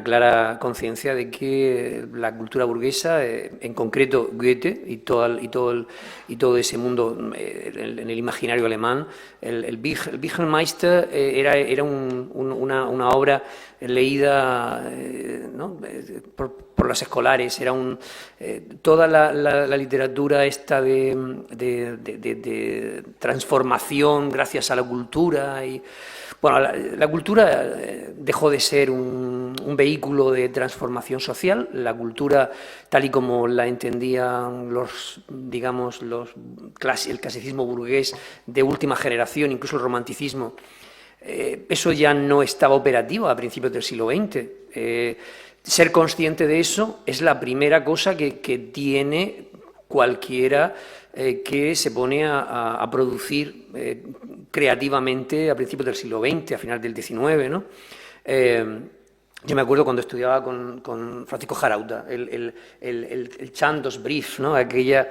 clara conciencia de que la cultura burguesa, en concreto Goethe y todo ese mundo en el imaginario alemán, el Büchermeister era una obra leída ¿no? por las escolares, era toda la literatura esta de transformación gracias a la cultura. Y bueno, la cultura dejó de ser un vehículo de transformación social. La cultura, tal y como la entendían el clasicismo burgués de última generación, incluso el romanticismo, eso ya no estaba operativo a principios del siglo XX. Ser consciente de eso es la primera cosa que tiene cualquiera que se pone a producir creativamente a principios del siglo XX, a finales del XIX, ¿no? Yo me acuerdo cuando estudiaba con Francisco Jarauta, el Chandos-Brief, ¿no? aquella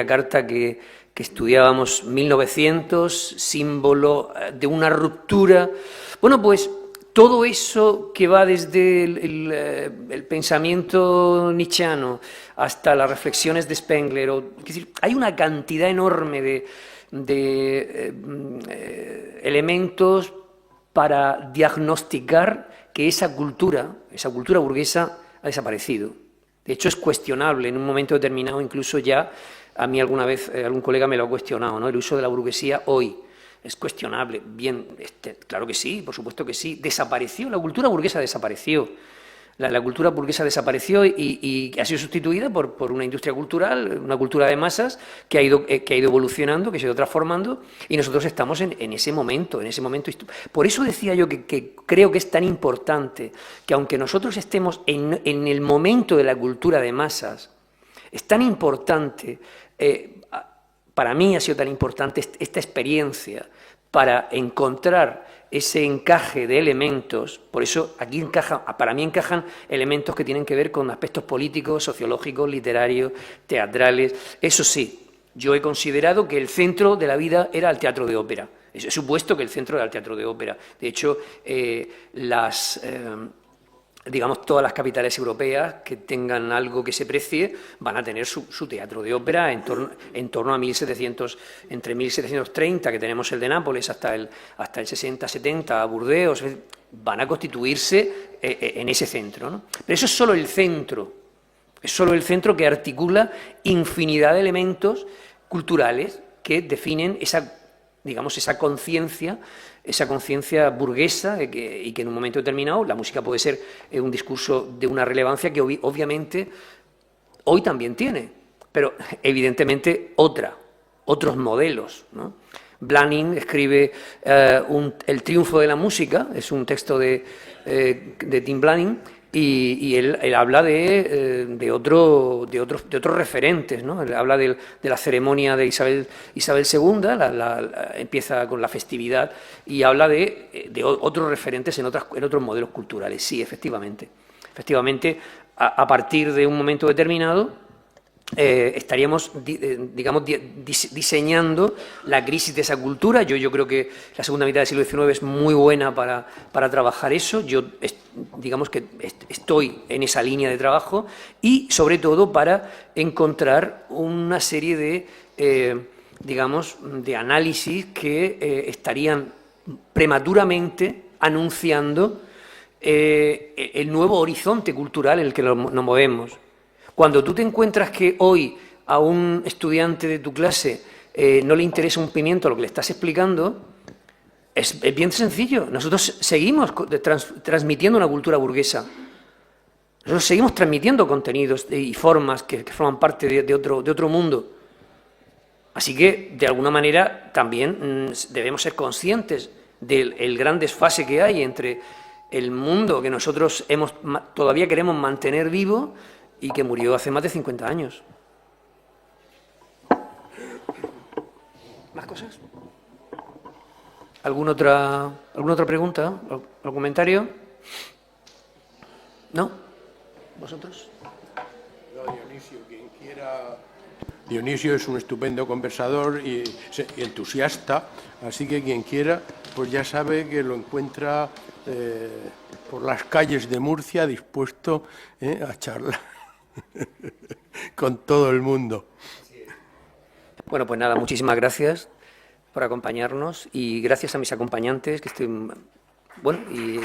carta que estudiábamos, 1900, símbolo de una ruptura. Bueno, pues todo eso que va desde el pensamiento nietzscheano hasta las reflexiones de Spengler, es decir, hay una cantidad enorme de elementos para diagnosticar que esa cultura burguesa ha desaparecido. De hecho, es cuestionable en un momento determinado, incluso ya, a mí alguna vez algún colega me lo ha cuestionado, ¿no? El uso de la burguesía hoy es cuestionable. Bien, claro que sí, por supuesto que sí. Desapareció, la cultura burguesa desapareció. La cultura burguesa desapareció y ha sido sustituida por una industria cultural, una cultura de masas que ha ido evolucionando, que se ha ido transformando, y nosotros estamos en ese momento. Por eso decía yo que creo que es tan importante que, aunque nosotros estemos en el momento de la cultura de masas, es tan importante, para mí ha sido tan importante esta experiencia para encontrar ese encaje de elementos. Por eso aquí para mí encajan elementos que tienen que ver con aspectos políticos, sociológicos, literarios, teatrales. Eso sí, yo he considerado que el centro de la vida era el teatro de ópera. He supuesto que el centro era el teatro de ópera. De hecho, digamos, todas las capitales europeas que tengan algo que se precie van a tener su teatro de ópera en torno a entre 1730, que tenemos el de Nápoles, hasta el 60-70, Burdeos, van a constituirse en ese centro, ¿no? Pero eso es solo el centro, que articula infinidad de elementos culturales que definen esa conciencia burguesa, y que en un momento determinado la música puede ser un discurso de una relevancia que obviamente hoy también tiene, pero evidentemente otros modelos, ¿no? Blanning escribe El triunfo de la música, es un texto de Tim Blanning, y él habla de otros referentes, ¿no? Él habla de la ceremonia de Isabel II, empieza con la festividad, y habla de otros referentes en otros modelos culturales. Sí, efectivamente, a partir de un momento determinado estaríamos, digamos, diseñando la crisis de esa cultura. Yo creo que la segunda mitad del siglo XIX es muy buena para trabajar eso. Yo, digamos que estoy en esa línea de trabajo, y sobre todo para encontrar una serie de, digamos, de análisis que estarían prematuramente anunciando el nuevo horizonte cultural en el que nos movemos. Cuando tú te encuentras que hoy a un estudiante de tu clase no le interesa un pimiento lo que le estás explicando, es bien sencillo. Nosotros seguimos transmitiendo una cultura burguesa. Nosotros seguimos transmitiendo contenidos y formas que forman parte de otro mundo. Así que, de alguna manera, también debemos ser conscientes del gran desfase que hay entre el mundo que nosotros todavía queremos mantener vivo y que murió hace más de 50 años. ¿Más cosas? ¿Alguna otra pregunta? ¿Algún comentario? ¿No? ¿Vosotros? No, Dionisio, quien quiera. Dionisio es un estupendo conversador y entusiasta, así que quien quiera, pues ya sabe que lo encuentra por las calles de Murcia dispuesto a charlar con todo el mundo. Bueno, pues nada, muchísimas gracias por acompañarnos, y gracias a mis acompañantes, que estoy... Bueno, y